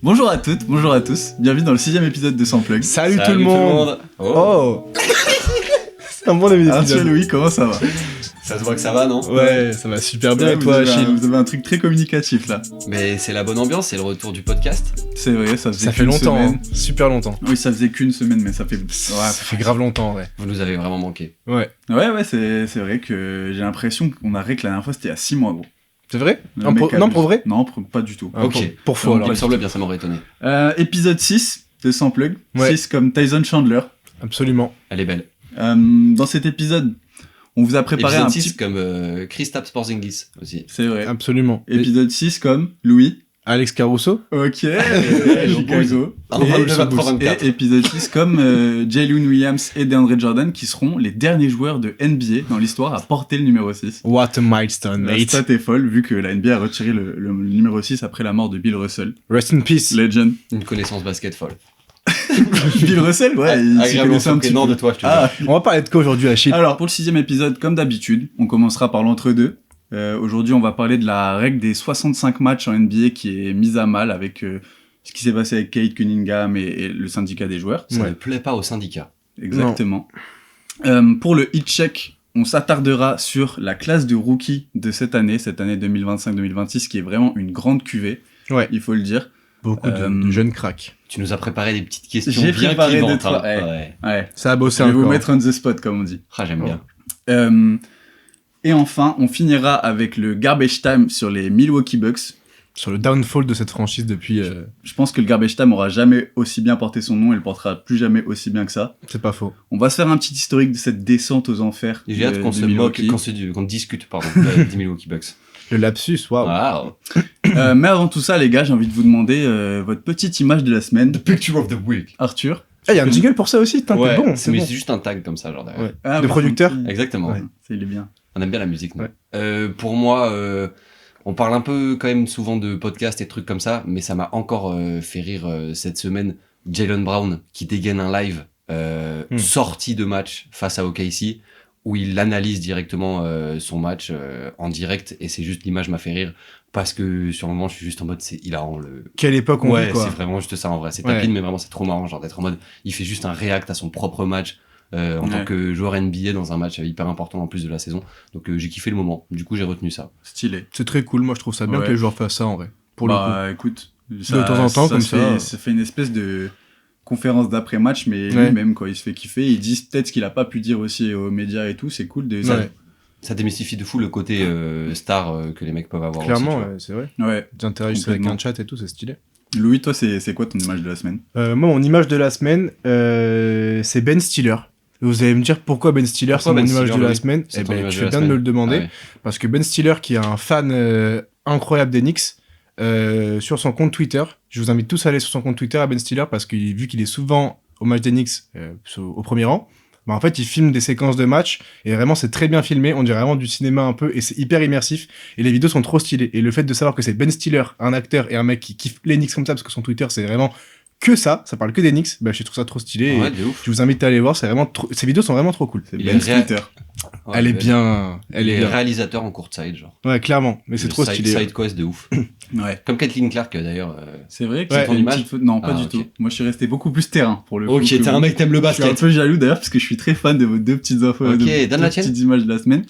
Bonjour à toutes, bonjour à tous, bienvenue dans le 6ème épisode de Sans Plug. Salut tout le monde. Oh. C'est un bon début d'épisode. Arthur Louis, comment ça va? Ça se voit que ça va, non? Ouais, ça va super bien. Et Vous toi, avez Achille? vous avez un truc très communicatif là. Mais c'est la bonne ambiance, c'est le retour du podcast. C'est vrai, ça faisait Ça fait qu'une longtemps, semaine. hein. Super longtemps. Oui, ça faisait qu'une semaine, mais ça fait... Ça fait grave longtemps, ouais. Vous nous avez vraiment manqué. Ouais. Ouais, c'est vrai que j'ai l'impression qu'on a que la dernière fois c'était il y a 6 mois, gros. C'est vrai? Le Non, mec pour, a non, vu- pour vrai? Non, pas du tout. Ah, Ok. Pour faux, Non, alors. Il me semble bien, ça m'aurait étonné. Épisode 6 de Sans Plug, Ouais. 6 comme Tyson Chandler. Absolument. Elle est belle. Dans cet épisode, on vous a préparé Épisode un 6 petit... comme Kristaps Porzingis aussi. C'est vrai. Absolument. Épisode 6 comme Louis. Alex Caruso? Ok, Chicago. En 22-23-24. Et épisode 6 comme Jalen Williams et DeAndre Jordan qui seront les derniers joueurs de NBA dans l'histoire à porter le numéro 6. What a milestone, La mate. stat est folle vu que la NBA a retiré le numéro 6 après la mort de Bill Russell. Rest in peace. Legend. Une connaissance basket folle. Bill Russell, ouais, il s'y Agréablement connaissait un petit surprenant peu. de toi, je te Ah. jure. On va parler de quoi aujourd'hui, Achille? Alors, pour le 6ème épisode, comme d'habitude, on commencera par l'entre-deux. Aujourd'hui, on va parler de la règle des 65 matchs en NBA qui est mise à mal avec ce qui s'est passé avec Kate Cunningham et le syndicat des joueurs. Ça Ouais. ne plaît pas au syndicat. Exactement. Pour le hit check, on s'attardera sur la classe de rookie de cette année 2025-2026, qui est vraiment une grande cuvée, Ouais. il faut le dire. Beaucoup de jeunes cracks. Tu nous as préparé des petites questions J'ai bien préparé clivantes. deux, trois, hein. ouais. Ouais. Ouais. Ça a Je bossé vais vous encore. mettre on the spot, comme on dit. Ah, j'aime bien. Et enfin, on finira avec le garbage time sur les Milwaukee Bucks. Sur le downfall de cette franchise depuis... Je pense que le garbage time aura jamais aussi bien porté son nom et le portera plus jamais aussi bien que ça. C'est pas faux. On va se faire un petit historique de cette descente aux enfers. J'ai hâte qu'on de se moque, Milwaukee. qu'on discute, pardon, des Milwaukee Bucks. Le lapsus, waouh. Waouh. Mais avant tout ça, les gars, j'ai envie de vous demander votre petite image de la semaine. Picture of the week. Arthur. Ah, y a un jingle pour ça aussi, t'es Ouais, bon, c'est c'est bon. juste un tag comme ça, genre derrière. Ouais. Ah, Le par producteur. contre, Exactement. Ouais. ça, il est bien. On aime bien la musique, nous. Ouais. Pour moi, on parle un peu quand même souvent de podcasts et de trucs comme ça, mais ça m'a encore fait rire cette semaine. Jaylen Brown qui dégaine un live sortie de match face à OKC, où il analyse directement son match en direct, et c'est juste, l'image m'a fait rire, parce que sur le moment je suis juste en mode, c'est hilarant. Quelle époque on Ouais, vit, quoi. c'est vraiment juste ça en vrai. C'est Ouais. tapine, mais vraiment c'est trop marrant, genre d'être en mode, il fait juste un react à son propre match. En Ouais. tant que joueur NBA dans un match hyper important en plus de la saison. Donc j'ai kiffé le moment, du coup j'ai retenu ça. Stylé. C'est très cool, moi je trouve ça bien Ouais. que les joueurs fassent ça en vrai. Pour le coup. Bah, écoute. De temps en temps, comme se ça. fait- Ça fait une espèce de conférence d'après-match, mais Ouais. lui-même, quoi. Il se fait kiffer. Il dit peut-être ce qu'il a pas pu dire aussi aux médias et tout. C'est cool de ça. Ouais. Ça démystifie de fou le côté star que les mecs peuvent avoir Clairement, aussi. Tu vois. ouais, c'est vrai. Ouais. Ils interagissent avec Complètement. un chat et tout, c'est stylé. Louis, toi, c'est quoi ton image de la semaine? Moi, mon image de la semaine, c'est Ben Stiller. Et vous allez me dire pourquoi Ben Stiller, Pourquoi c'est mon Ben image Stiller, de la Louis semaine. C'est Eh ton ben, image tu de fais la bien de me semaine. le demander. Ah ouais. Parce que Ben Stiller, qui est un fan incroyable des Knicks, sur son compte Twitter, je vous invite tous à aller sur son compte Twitter à Ben Stiller, parce que vu qu'il est souvent au match des Knicks au premier rang, bah en fait il filme des séquences de match, et vraiment c'est très bien filmé, on dirait vraiment du cinéma un peu, et c'est hyper immersif, et les vidéos sont trop stylées. Et le fait de savoir que c'est Ben Stiller, un acteur et un mec qui kiffe les Knicks comme ça, parce que son Twitter c'est vraiment que ça parle que des Knicks, bah je trouve ça trop stylé. Ouais, Et de ouf. je vous invite à aller voir, c'est vraiment ces vidéos sont vraiment trop cool. C'est Il Ben est réa- Twitter. Ouais, Elle est Ben. bien, elle Il est est réalisateur en courtside, genre. ouais, clairement, mais c'est Le trop side- stylé. Side quest de ouf. Ouais. Comme Kathleen Clark d'ailleurs. C'est vrai que Ouais. c'est ton Ton image. image Non, pas Ah, du ok. tout. Moi, je suis resté beaucoup plus terrain pour le coup. Ok, que t'es un vous. mec, t'aimes le Je suis un basket. peu jaloux d'ailleurs parce que je suis très fan de vos deux petites infos, Ok, de vos donne deux la tienne. petites images de la semaine.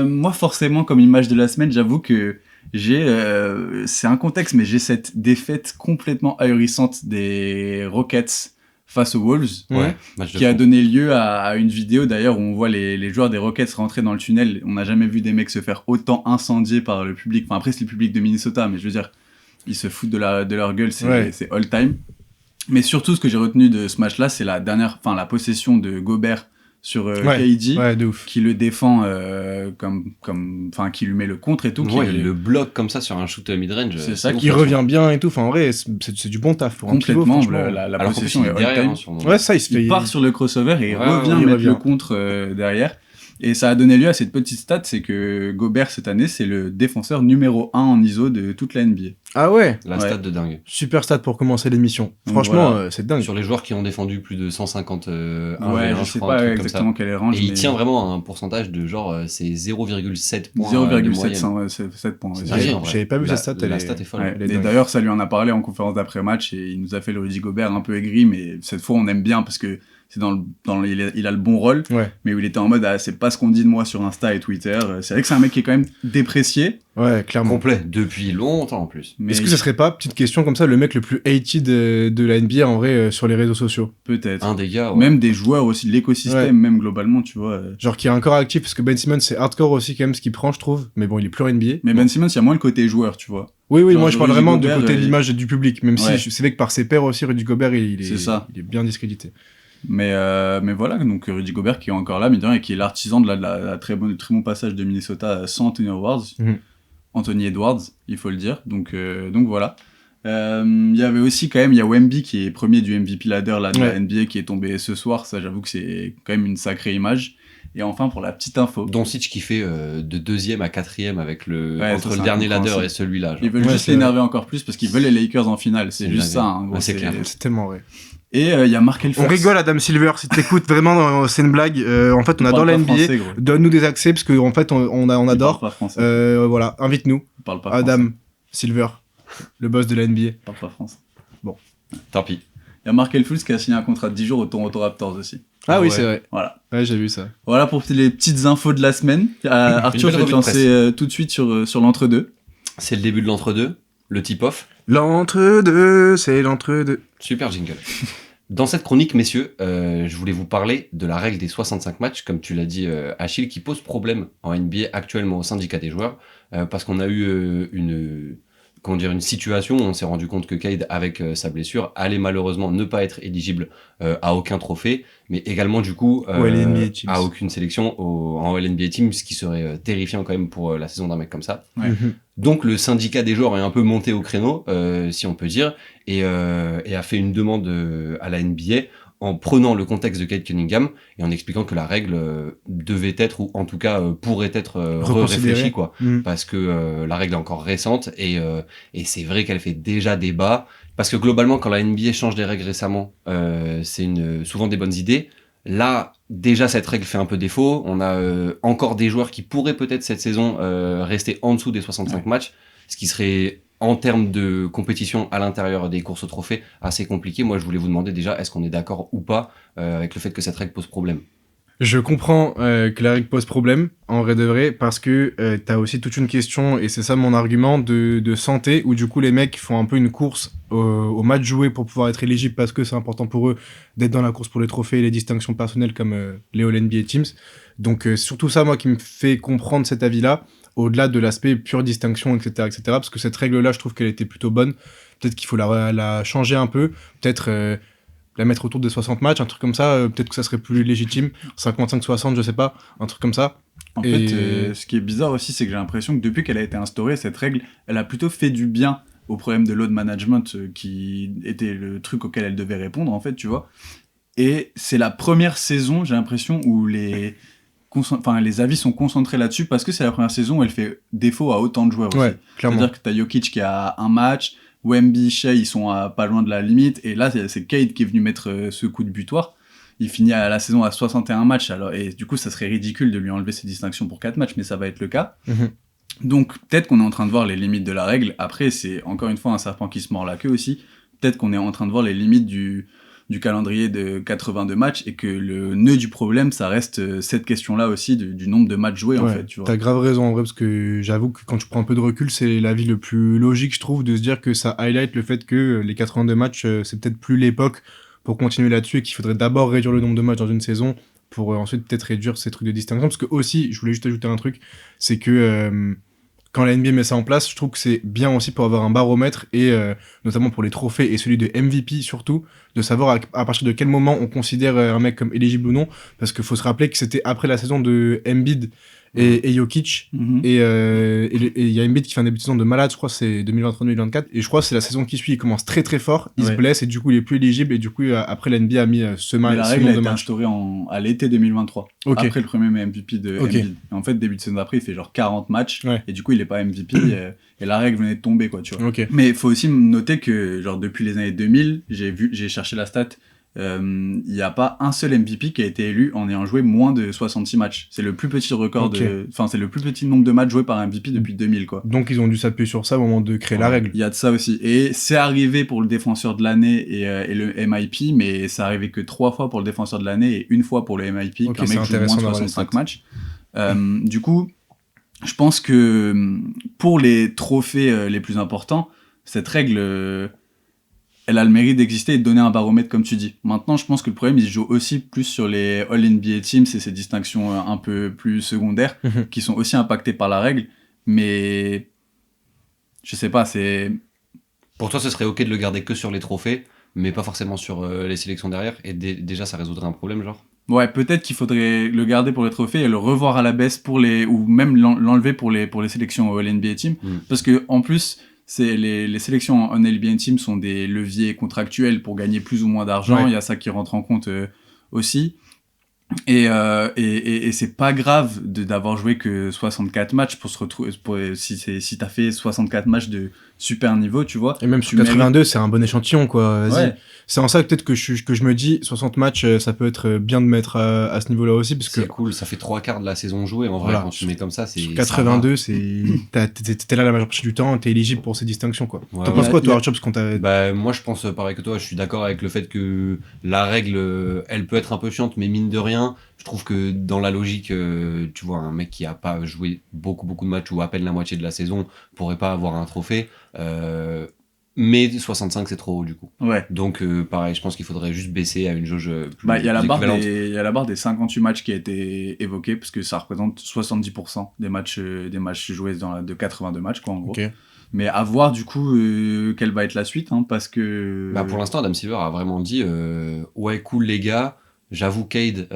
Moi, forcément, comme image de la semaine, j'avoue que c'est un contexte, mais j'ai cette défaite complètement ahurissante des Rockets face aux Wolves, Ouais, match de qui a fou. donné lieu à une vidéo d'ailleurs où on voit les joueurs des Rockets rentrer dans le tunnel. On n'a jamais vu des mecs se faire autant incendier par le public. Enfin, après, c'est le public de Minnesota, mais je veux dire, ils se foutent de leur gueule, Ouais. c'est all time. Mais surtout, ce que j'ai retenu de ce match-là, c'est la possession de Gobert sur KD, Ouais, de ouf. qui le défend qui lui met le contre et tout. Ouais, qui il le bloque comme ça sur un shoot mid-range. C'est ça ouf, Qui hein. revient bien et tout, enfin en vrai, c'est du bon taf pour un pivot, complètement franchement. la Alors qu'en plus, possession il est est all derrière, time. hein, sur le moment. Ouais, ça, il se fait... Il part sur le crossover et il Ouais, revient ouais, il mettre revient. le contre derrière. Et ça a donné lieu à cette petite stat, c'est que Gobert cette année, c'est le défenseur numéro 1 en ISO de toute la NBA. Ah ouais, La Ouais. stat de dingue. super stat pour commencer l'émission. Donc Franchement, voilà. c'est dingue. Sur les joueurs qui ont défendu plus de 150 Ouais, 1v1, je je sais crois, un pas truc comme ça. exactement quel est le range, Et il mais tient vraiment à un pourcentage de genre, c'est 0,7 points de moyenne. 0,7 ouais, c'est 7 points. C'est ouais. dingue, en vrai. J'avais pas vu La- cette stat, La elle stat est- est folle. Ouais. Elle est Et dingue. d'ailleurs, ça lui en a parlé en conférence d'après-match et il nous a fait le Rudy Gobert un peu aigri, mais cette fois on aime bien parce que c'est il a le bon rôle, Ouais, mais où il était en mode c'est pas ce qu'on dit de moi sur Insta et Twitter. C'est vrai que c'est un mec qui est quand même déprécié, ouais, clairement. Complet, depuis longtemps en plus. mais Est-ce que ça serait pas, petite question comme ça, le mec le plus hated de la NBA en vrai sur les réseaux sociaux? peut-être. Un des gars, ouais. Même des joueurs aussi, de l'écosystème, Ouais. même globalement, tu vois. Genre qui est encore actif, parce que Ben Simmons c'est hardcore aussi quand même ce qu'il prend, je trouve. Mais bon, il est plus NBA. Mais Ben Simmons, il y a moins le côté joueur, tu vois. Oui, Genre, moi je parle Rudy vraiment Gobert, du côté de il- l'image du public, même Ouais. si je savais que par ses pairs aussi, Rudy Gobert, C'est ça. il est bien discrédité. Mais voilà, donc Rudy Gobert qui est encore là, mais et qui est l'artisan de la très bon passage de Minnesota sans Anthony Edwards, il faut le dire. Donc voilà. Il y avait aussi quand même, il y a Wemby qui est premier du MVP ladder là, de la Ouais. NBA qui est tombé ce soir. Ça, j'avoue que c'est quand même une sacrée image. Et enfin, pour la petite info, Doncic qui fait de 2e à 4e avec Ouais, ça, entre c'est le dernier ladder incompréhensible. et celui-là. genre. ils veulent Ouais, juste c'est l'énerver encore plus parce qu'ils veulent les Lakers en finale. C'est C'est juste ça. dingue. Hein, gros, Ouais, c'est clair. C'est tellement vrai. Et il y a Markel On rigole, Adam Silver, si t'écoutes vraiment, c'est une blague. En fait, on adore la NBA. Donne-nous des accès parce qu'en fait, on adore. Pas français. Voilà, invite-nous. Il parle pas Adam français. Silver, le boss de la NBA. Il parle pas français. Tant pis. Il y a Markel Fultz qui a signé un contrat de 10 jours au Toronto Raptors aussi. Ah oui, ouais. c'est vrai. Voilà. Ouais, j'ai vu ça. Voilà pour les petites infos de la semaine. Arthur, je belle vais te revue de presse. lancer tout de suite sur l'entre-deux. C'est le début de l'entre-deux, le tip-off. L'entre-deux, c'est l'entre-deux. Super jingle. Dans cette chronique, messieurs, je voulais vous parler de la règle des 65 matchs, comme tu l'as dit, Achille, qui pose problème en NBA actuellement au syndicat des joueurs, parce qu'on a eu une situation où on s'est rendu compte que Cade, avec sa blessure, allait malheureusement ne pas être éligible à aucun trophée, mais également du coup All-NBA Teams. à aucune sélection en All-NBA Team, ce qui serait terrifiant quand même pour la saison d'un mec comme ça. Ouais. Donc le syndicat des joueurs est un peu monté au créneau, si on peut dire, et a fait une demande à la NBA en prenant le contexte de Cade Cunningham et en expliquant que la règle devait être, ou en tout cas pourrait être Reconsidérée. réfléchie, quoi. Mhm. Parce que la règle est encore récente et c'est vrai qu'elle fait déjà débat. Parce que globalement, quand la NBA change des règles récemment, c'est souvent des bonnes idées. Là, déjà, cette règle fait un peu défaut. On a encore des joueurs qui pourraient peut-être cette saison rester en dessous des 65 matchs, ce qui serait, en termes de compétition à l'intérieur des courses au trophée, assez compliqué. Moi, je voulais vous demander déjà, est-ce qu'on est d'accord ou pas avec le fait que cette règle pose problème ? Je comprends que la règle pose problème, en vrai de vrai, parce que t'as aussi toute une question, et c'est ça mon argument, de santé, où du coup les mecs font un peu une course au match joué pour pouvoir être éligibles, parce que c'est important pour eux d'être dans la course pour les trophées et les distinctions personnelles comme les All-NBA Teams. Donc surtout ça, moi, qui me fait comprendre cet avis-là, au-delà de l'aspect pure distinction, etc., parce que cette règle-là, je trouve qu'elle était plutôt bonne. Peut-être qu'il faut la changer un peu, peut-être... la mettre autour des 60 matchs, un truc comme ça, peut-être que ça serait plus légitime, 55-60, je sais pas, un truc comme ça. En Et- fait, ce qui est bizarre aussi, c'est que j'ai l'impression que depuis qu'elle a été instaurée, cette règle, elle a plutôt fait du bien au problème de load management qui était le truc auquel elle devait répondre, en fait, tu vois. Et c'est la première saison, j'ai l'impression, où les avis sont concentrés là-dessus parce que c'est la première saison où elle fait défaut à autant de joueurs aussi. Ouais, clairement. C'est-à-dire que t'as Jokic qui a un match, Wemby, Shea, ils sont pas loin de la limite, et là, c'est Cade qui est venu mettre ce coup de butoir. Il finit à la saison à 61 matchs, alors, et du coup, ça serait ridicule de lui enlever ses distinctions pour 4 matchs, mais ça va être le cas. Mhm. Donc, peut-être qu'on est en train de voir les limites de la règle. Après, c'est encore une fois un serpent qui se mord la queue aussi. Peut-être qu'on est en train de voir les limites du calendrier de 82 matchs, et que le nœud du problème, ça reste cette question-là aussi du nombre de matchs joués, en Ouais, fait, tu vois. t'as grave raison en vrai, parce que j'avoue que quand tu prends un peu de recul, c'est l'avis le plus logique, je trouve, de se dire que ça highlight le fait que les 82 matchs, c'est peut-être plus l'époque pour continuer là-dessus, et qu'il faudrait d'abord réduire le nombre de matchs dans une saison, pour ensuite peut-être réduire ces trucs de distinction, parce que aussi, je voulais juste ajouter un truc, c'est que quand la NBA met ça en place, je trouve que c'est bien aussi pour avoir un baromètre, et notamment pour les trophées, et celui de MVP surtout, de savoir à partir de quel moment on considère un mec comme éligible ou non, parce qu'il faut se rappeler que c'était après la saison de Embiid et Jokic. Mhm. Et il y a Embiid qui fait un début de saison de malade, je crois que c'est 2023-2024. Et je crois que c'est la saison qui suit, il commence très très fort, il se Ouais. blesse et du coup il est plus éligible. Et du coup, après, la NBA a mis ce Mais la ce règle a nombre de été matchs. instaurée à l'été 2023, Ok. après le premier MVP de Ok. Embiid. Et en fait, début de saison d'après, il fait genre 40 matchs, Ouais. et du coup, il est pas MVP, et la règle venait de tomber, quoi, tu vois. Ok. Mais il faut aussi noter que, genre, depuis les années 2000, j'ai cherché la stat, il n'y a pas un seul MVP qui a été élu en ayant joué moins de 66 matchs. C'est le plus petit record Ok. Enfin, c'est le plus petit nombre de matchs joués par un MVP depuis 2000, quoi. Donc ils ont dû s'appuyer sur ça au moment de créer la règle. Il y a de ça aussi. Et c'est arrivé pour le défenseur de l'année et le MIP, mais c'est arrivé que 3 fois pour le défenseur de l'année et 1 fois pour le MIP, Ok, qu'un c'est mec joue moins intéressant de d'avoir les 65 stats. matchs. Du coup, je pense que pour les trophées les plus importants, cette règle, elle a le mérite d'exister et de donner un baromètre, comme tu dis. Maintenant, je pense que le problème, il se joue aussi plus sur les All-NBA Teams et ces distinctions un peu plus secondaires, Mhm. qui sont aussi impactées par la règle. Mais je sais pas, c'est... Pour toi, ce serait ok de le garder que sur les trophées, mais pas forcément sur les sélections derrière. Et déjà, ça résoudrait un problème, genre. Ouais, peut-être qu'il faudrait le garder pour les trophées et le revoir à la baisse pour les... ou même l'enlever pour les sélections au All-NBA Team. Mm. Parce que en plus, c'est les sélections en NBA Team sont des leviers contractuels pour gagner plus ou moins d'argent. Ouais. Il y a ça qui rentre en compte aussi. Et c'est pas grave d'avoir joué que 64 matchs pour se retrouver... si t'as fait 64 matchs de super niveau, tu vois. Et même Tu sur 82, c'est un bon échantillon, quoi. Vas-y. Ouais. C'est en ça que peut-être que je me dis 60 matchs, ça peut être bien de mettre à ce niveau-là aussi, parce que C'est cool, ça fait 3/4 de la saison jouée. En vrai, Voilà. quand tu mets comme ça, c'est. sur ça 82, t'es là la majeure partie du temps, t'es éligible pour ces distinctions, quoi. Ouais, T'en ouais. penses quoi, Il y toi, a- Arthur, parce qu'on t'a... va. Bah, moi, je pense pareil que toi. Je suis d'accord avec le fait que la règle, elle peut être un peu chiante, mais mine de rien, je trouve que dans la logique, tu vois, un mec qui a pas joué beaucoup de matchs ou à peine la moitié de la saison pourrait pas avoir un trophée. Mais 65, c'est trop haut, du coup. Ouais. Donc, pareil, je pense qu'il faudrait juste baisser à une jauge plus, Bah, il y a la plus barre équivalente. il y a la barre des 58 matchs qui a été évoquée, parce que ça représente 70% des matchs joués de 82 matchs, quoi, en gros. Ok. Mais à voir, du coup, quelle va être la suite, hein, parce que... Bah, pour l'instant, Adam Silver a vraiment dit ouais, cool les gars, j'avoue Cade,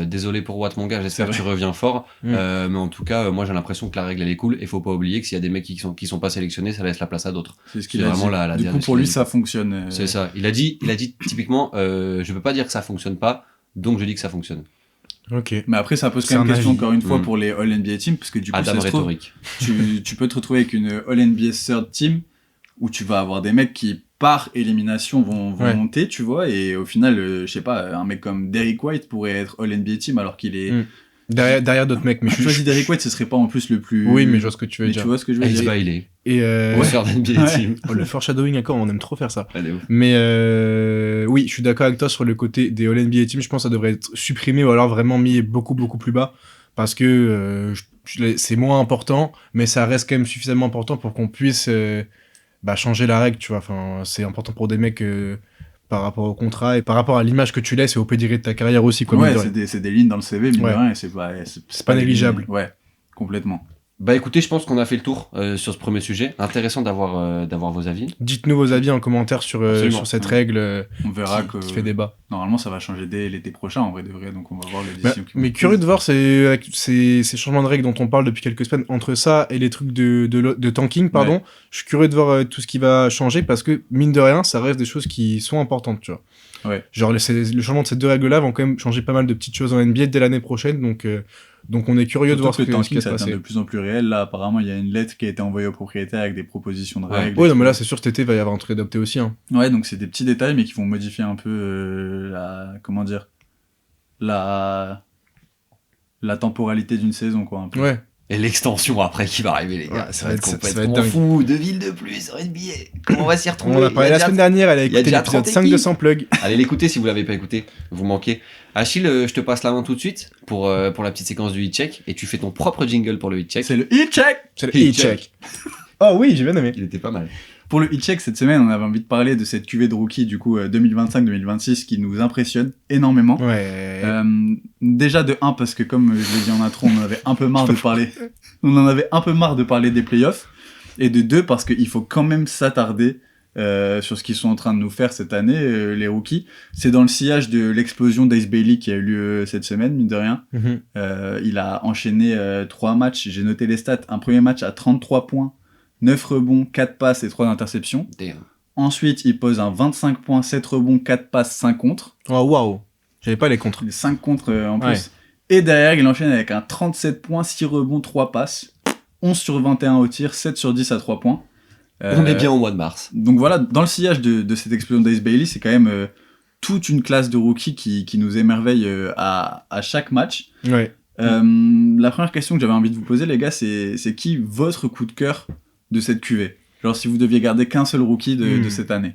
désolé pour Watt mon gars, j'espère que C'est tu reviens fort. Mm. Mais en tout cas, moi j'ai l'impression que la règle elle est cool et faut pas oublier que s'il y a des mecs qui sont pas sélectionnés, ça laisse la place à d'autres. c'est ce qu'il c'est a vraiment dit. la Du dernière coup, pour qu'il a lui, dit, ça quoi. fonctionne. C'est ça. Il a dit typiquement, je peux pas dire que ça fonctionne pas, donc je dis que ça fonctionne. Ok. Mais après, ça pose C'est quand même un question, avis. encore une fois, Mm. pour les All-NBA Team, parce que du coup, Adam ça se trouve, rhétorique. tu peux te retrouver avec une All-NBA Third Team, où tu vas avoir des mecs qui, par élimination, vont Ouais. monter, tu vois, et au final, je sais pas, un mec comme Derrick White pourrait être All-NBA Team, alors qu'il est... Mm. Derrière d'autres mecs, mais Je choisis Derrick White, ce serait pas en plus le plus... Oui, mais je vois ce que tu veux Mais dire. tu vois ce que je veux Ace dire. Bailey, Et professeur d'NBA Ouais. Team. oh, le foreshadowing encore, on aime trop faire ça. Elle est ouf. Mais oui, je suis d'accord avec toi sur le côté des All-NBA Team. Je pense que ça devrait être supprimé ou alors vraiment mis beaucoup plus bas. Parce que c'est moins important, mais ça reste quand même suffisamment important pour qu'on puisse changer la règle, tu vois. Enfin, c'est important pour des mecs par rapport au contrat et par rapport à l'image que tu laisses et au pedigree de ta carrière aussi. Quoi, Ouais, mine de rien. c'est des lignes dans le CV, mine Ouais. de rien, et c'est pas pas des négligeable. lignes- Ouais, complètement. Bah écoutez, je pense qu'on a fait le tour sur ce premier sujet. Intéressant d'avoir vos avis. Dites-nous vos avis en commentaire sur Absolument. cette règle On verra qui fait débat. Normalement, ça va changer dès l'été prochain, en vrai de vrai, donc on va voir les Bah, décisions qui vont mais être curieux prises. de voir ces changements de règles dont on parle depuis quelques semaines, entre ça et les trucs de tanking, pardon. Ouais. Je suis curieux de voir tout ce qui va changer parce que, mine de rien, ça reste des choses qui sont importantes, tu vois. Ouais. Genre, le changement de ces deux règles-là vont quand même changer pas mal de petites choses en NBA dès l'année prochaine, donc on est curieux de voir Surtout ce que le qui tanking, va se ça devient passer. de plus en plus réel. Là, apparemment, il y a une lettre qui a été envoyée au propriétaire avec des propositions de Ouais. règles. Ouais, et non, mais tout. là, c'est sûr, cet été, il va y avoir un truc adopté aussi. Hein. Ouais, donc c'est des petits détails, mais qui vont modifier un peu comment dire, la temporalité d'une saison, quoi, un peu. Ouais. Et l'extension après qui va arriver, les gars. Ouais, ça va être ça va complètement être dingue. fou. 2 villes de plus en NBA. Comment on va s'y retrouver On en a parlé Il y a la semaine dernière, elle a il y a écouté déjà l'épisode 30 5 de équipes. 100 plug. Allez l'écouter si vous l'avez pas écouté. Vous manquez. Achille, je te passe la main tout de suite pour la petite séquence du hit check et tu fais ton propre jingle pour le hit check. C'est le hit check. C'est le Hey, e-check. Oh oui, j'ai bien aimé. Il était pas mal. Pour le hit check cette semaine, on avait envie de parler de cette cuvée de rookie du coup 2025-2026 qui nous impressionne énormément. Ouais. Déjà de 1 parce que comme je l'ai dit en intro, on en avait un peu marre de parler. On en avait un peu marre de parler des playoffs. Et de 2 parce qu'il faut quand même s'attarder sur ce qu'ils sont en train de nous faire cette année, les rookies. C'est dans le sillage de l'explosion d'Ace Bailey qui a eu lieu cette semaine, mine de rien. Il a enchaîné 3 matchs, j'ai noté les stats. Un premier match à 33 points, 9 rebonds, 4 passes et 3 interceptions. Damn. Ensuite, il pose un 25 points, 7 rebonds, 4 passes, 5 contre. Oh, waouh. J'avais pas les contres. 5 contre en plus. Ouais. Et derrière, il enchaîne avec un 37 points, 6 rebonds, 3 passes, 11 sur 21 au tir, 7 sur 10 à 3 points. On est bien au mois de mars. Donc voilà, dans le sillage de cette explosion d'Ace Bailey, c'est quand même toute une classe de rookies qui nous émerveille à chaque match. Ouais. La première question que j'avais envie de vous poser, les gars, c'est qui votre coup de cœur de cette QV? Genre si vous deviez garder qu'un seul rookie de cette année.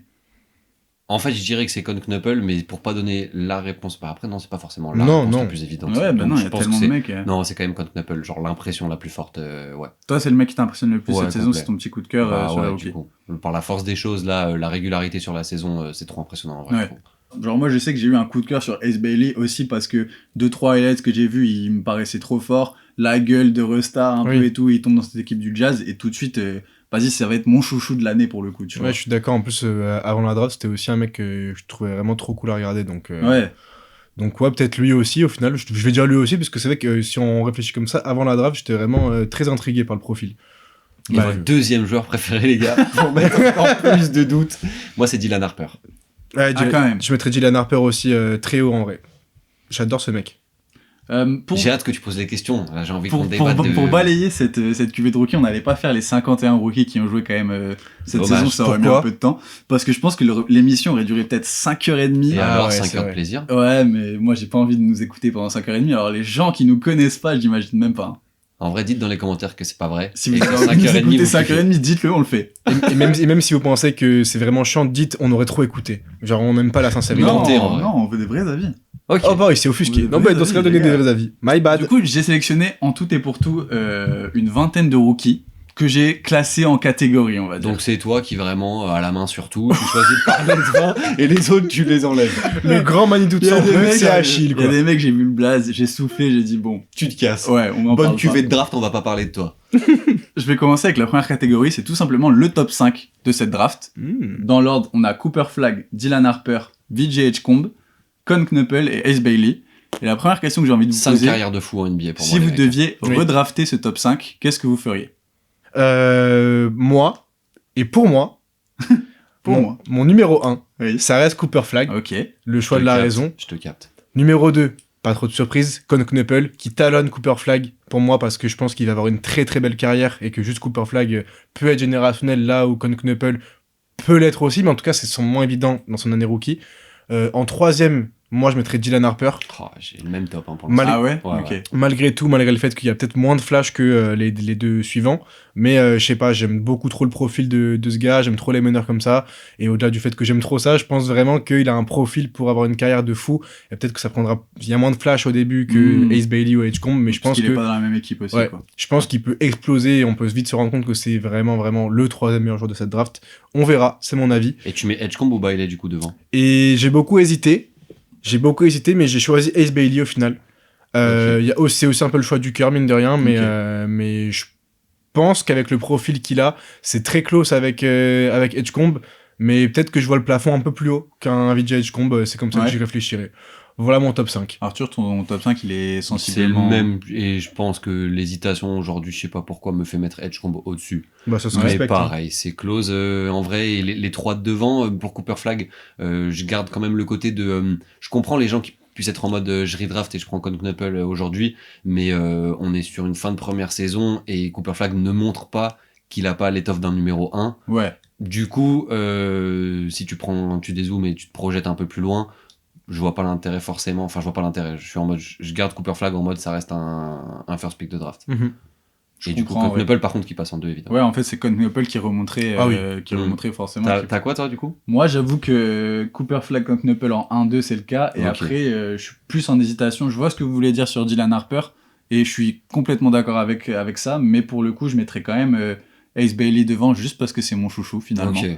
En fait, je dirais que c'est Con Knuckle, mais pour pas donner la réponse, après non, c'est pas forcément la Non, réponse non. la plus évidente. Ouais, bah Donc, non, il y je a pense tellement que de c'est- mecs. Non, c'est quand même Con Knuckle, genre l'impression la plus forte, ouais. Toi, c'est le mec qui t'impressionne le plus Ouais, cette saison, complet. c'est ton petit coup de cœur Bah, sur ouais, la du rookie. coup. Par la force des choses, là, la régularité sur la saison, c'est trop impressionnant, en vrai. Ouais. je trouve. Genre moi je sais que j'ai eu un coup de cœur sur Ace Bailey aussi parce que 2-3 highlights que j'ai vus, il me paraissait trop fort. La gueule de Resta un Oui. peu et tout, il tombe dans cette équipe du Jazz et tout de suite, vas-y, ça va être mon chouchou de l'année pour le coup, tu vois. Ouais, je suis d'accord. En plus, avant la draft, c'était aussi un mec que je trouvais vraiment trop cool à regarder. Donc, Ouais. donc ouais, peut-être lui aussi. Au final, je vais dire lui aussi parce que c'est vrai que si on réfléchit comme ça, avant la draft, j'étais vraiment très intrigué par le profil. Et Bah, votre deuxième joueur préféré, les gars, pour mettre encore plus de doutes, moi, c'est Dylan Harper. Ouais, Ah, quand même. je mettrais Dylan Harper aussi très haut en vrai. J'adore ce mec. Pour, J'ai hâte que tu poses les questions. Là, j'ai envie qu'on pour, débatte de... pour balayer cette cuvée de rookies, on n'allait pas faire les 51 rookies qui ont joué quand même cette Dommage. saison, ça aurait mis Pourquoi un peu de temps. Parce que je pense que l'émission aurait duré peut-être 5h30. Et Ah alors, ouais, 5 c'est heures de vrai. plaisir. Ouais, mais moi j'ai pas envie de nous écouter pendant 5h30. Alors les gens qui nous connaissent pas, j'imagine même pas. En vrai, dites dans les commentaires que c'est pas vrai. Si vous Et que avez envie de nous 5h30, écouter vous 5h30, dites-le, on le fait. Et même si vous pensez que c'est vraiment chiant, dites on aurait trop écouté. Genre on n'aime pas la sincérité. Non, Non, en vrai. non, on veut des vrais avis. Ok. Oh bah il s'est offusqué. Des Non vrais bah dans ce cas avis, donnez les des gars. vrais avis. My bad. Du coup, j'ai sélectionné en tout et pour tout une vingtaine de rookies que j'ai classés en catégories, on va dire. Donc c'est toi qui vraiment a la main sur tout, tu choisis de parler de 20 et les autres tu les enlèves. Le grand Manitou de Il y a sang des mecs, c'est Achille il y a quoi. des mecs, j'ai vu le blaze, j'ai soufflé, j'ai dit bon, Tu te casses. ouais, on en Bonne parle cuvée pas. de draft, on va pas parler de toi. Je vais commencer avec la première catégorie, c'est tout simplement le top 5 de cette draft. Dans l'ordre, on a Cooper Flag, Dylan Harper, VJ Edgecombe, Con Knuckle et Ace Bailey. Et la première question que j'ai envie de vous 5 poser, carrières de fou en NBA pour si moi. les vous mecs. deviez Oui. redrafter ce top 5, qu'est-ce que vous feriez? Moi et pour moi. Pour mon, moi. Mon numéro 1, Oui. ça reste Cooper Flag, Ok. le choix Je de te la capte, raison. Je te capte. Numéro 2, pas trop de surprise, Con Knuckle, qui talonne Cooper Flag pour moi parce que je pense qu'il va avoir une très très belle carrière et que juste Cooper Flag peut être générationnel là où Con Knuckle peut l'être aussi, mais en tout cas c'est son moins évident dans son année rookie. En troisième, moi je mettrais Dylan Harper. Oh, j'ai le même top hein, pour Mal- Ah ouais, Ouais, ok. ouais. Malgré tout, malgré le fait qu'il y a peut-être moins de flash que les deux suivants, mais je sais pas, j'aime beaucoup trop le profil de ce gars, j'aime trop les meneurs comme ça, et au-delà du fait que j'aime trop ça, je pense vraiment qu'il a un profil pour avoir une carrière de fou, et peut-être que ça prendra, il y a moins de flash au début que Ace Bailey ou Edgecombe, mais je Parce pense qu'il que est pas dans la même équipe aussi, ouais, quoi. je pense qu'il peut exploser, et on peut vite se rendre compte que c'est vraiment vraiment le troisième meilleur joueur de cette draft. On verra, c'est mon avis. Et tu mets Edgecombe ou Bailey du coup devant? Et j'ai beaucoup hésité, mais j'ai choisi Ace Bailey au final. C'est aussi un peu le choix du cœur, mine de rien, mais je pense qu'avec le profil qu'il a, c'est très close avec Edgecombe, mais peut-être que je vois le plafond un peu plus haut qu'un VJ Edgecombe, c'est comme ça Ouais. que j'y réfléchirai. Voilà mon top 5. Arthur, ton top 5, il est C'est le sensiblement... même, et je pense que l'hésitation aujourd'hui, je sais pas pourquoi, me fait mettre Edgecombe au-dessus. Bah ça se Mais respecte. hein. pareil, c'est close en vrai. Et les trois de devant, pour Cooper Flag, je garde quand même le côté de... je comprends les gens qui puissent être en mode je redraft et je prends Con Knuckle aujourd'hui, mais on est sur une fin de première saison et Cooper Flag ne montre pas qu'il a pas l'étoffe d'un numéro 1. Ouais. Du coup, si tu dézoomes et tu te projettes un peu plus loin, je vois pas l'intérêt forcément. Enfin, je vois pas l'intérêt. Je suis en mode, je garde Cooper Flag en mode ça reste un first pick de draft. Mhm. Et du coup, comprends, Con Knuckle par contre qui passe en 2 évidemment. Ouais, en fait, c'est Con Knuckle qui remonterait, Ah oui. forcément. T'as quoi toi du coup? Moi, j'avoue que Cooper Flag, Con Knuckle en 1-2, c'est le cas. Et Ok. après, je suis plus en hésitation. Je vois ce que vous voulez dire sur Dylan Harper. Et je suis complètement d'accord avec ça. Mais pour le coup, je mettrais quand même Ace Bailey devant juste parce que c'est mon chouchou, finalement. Ok.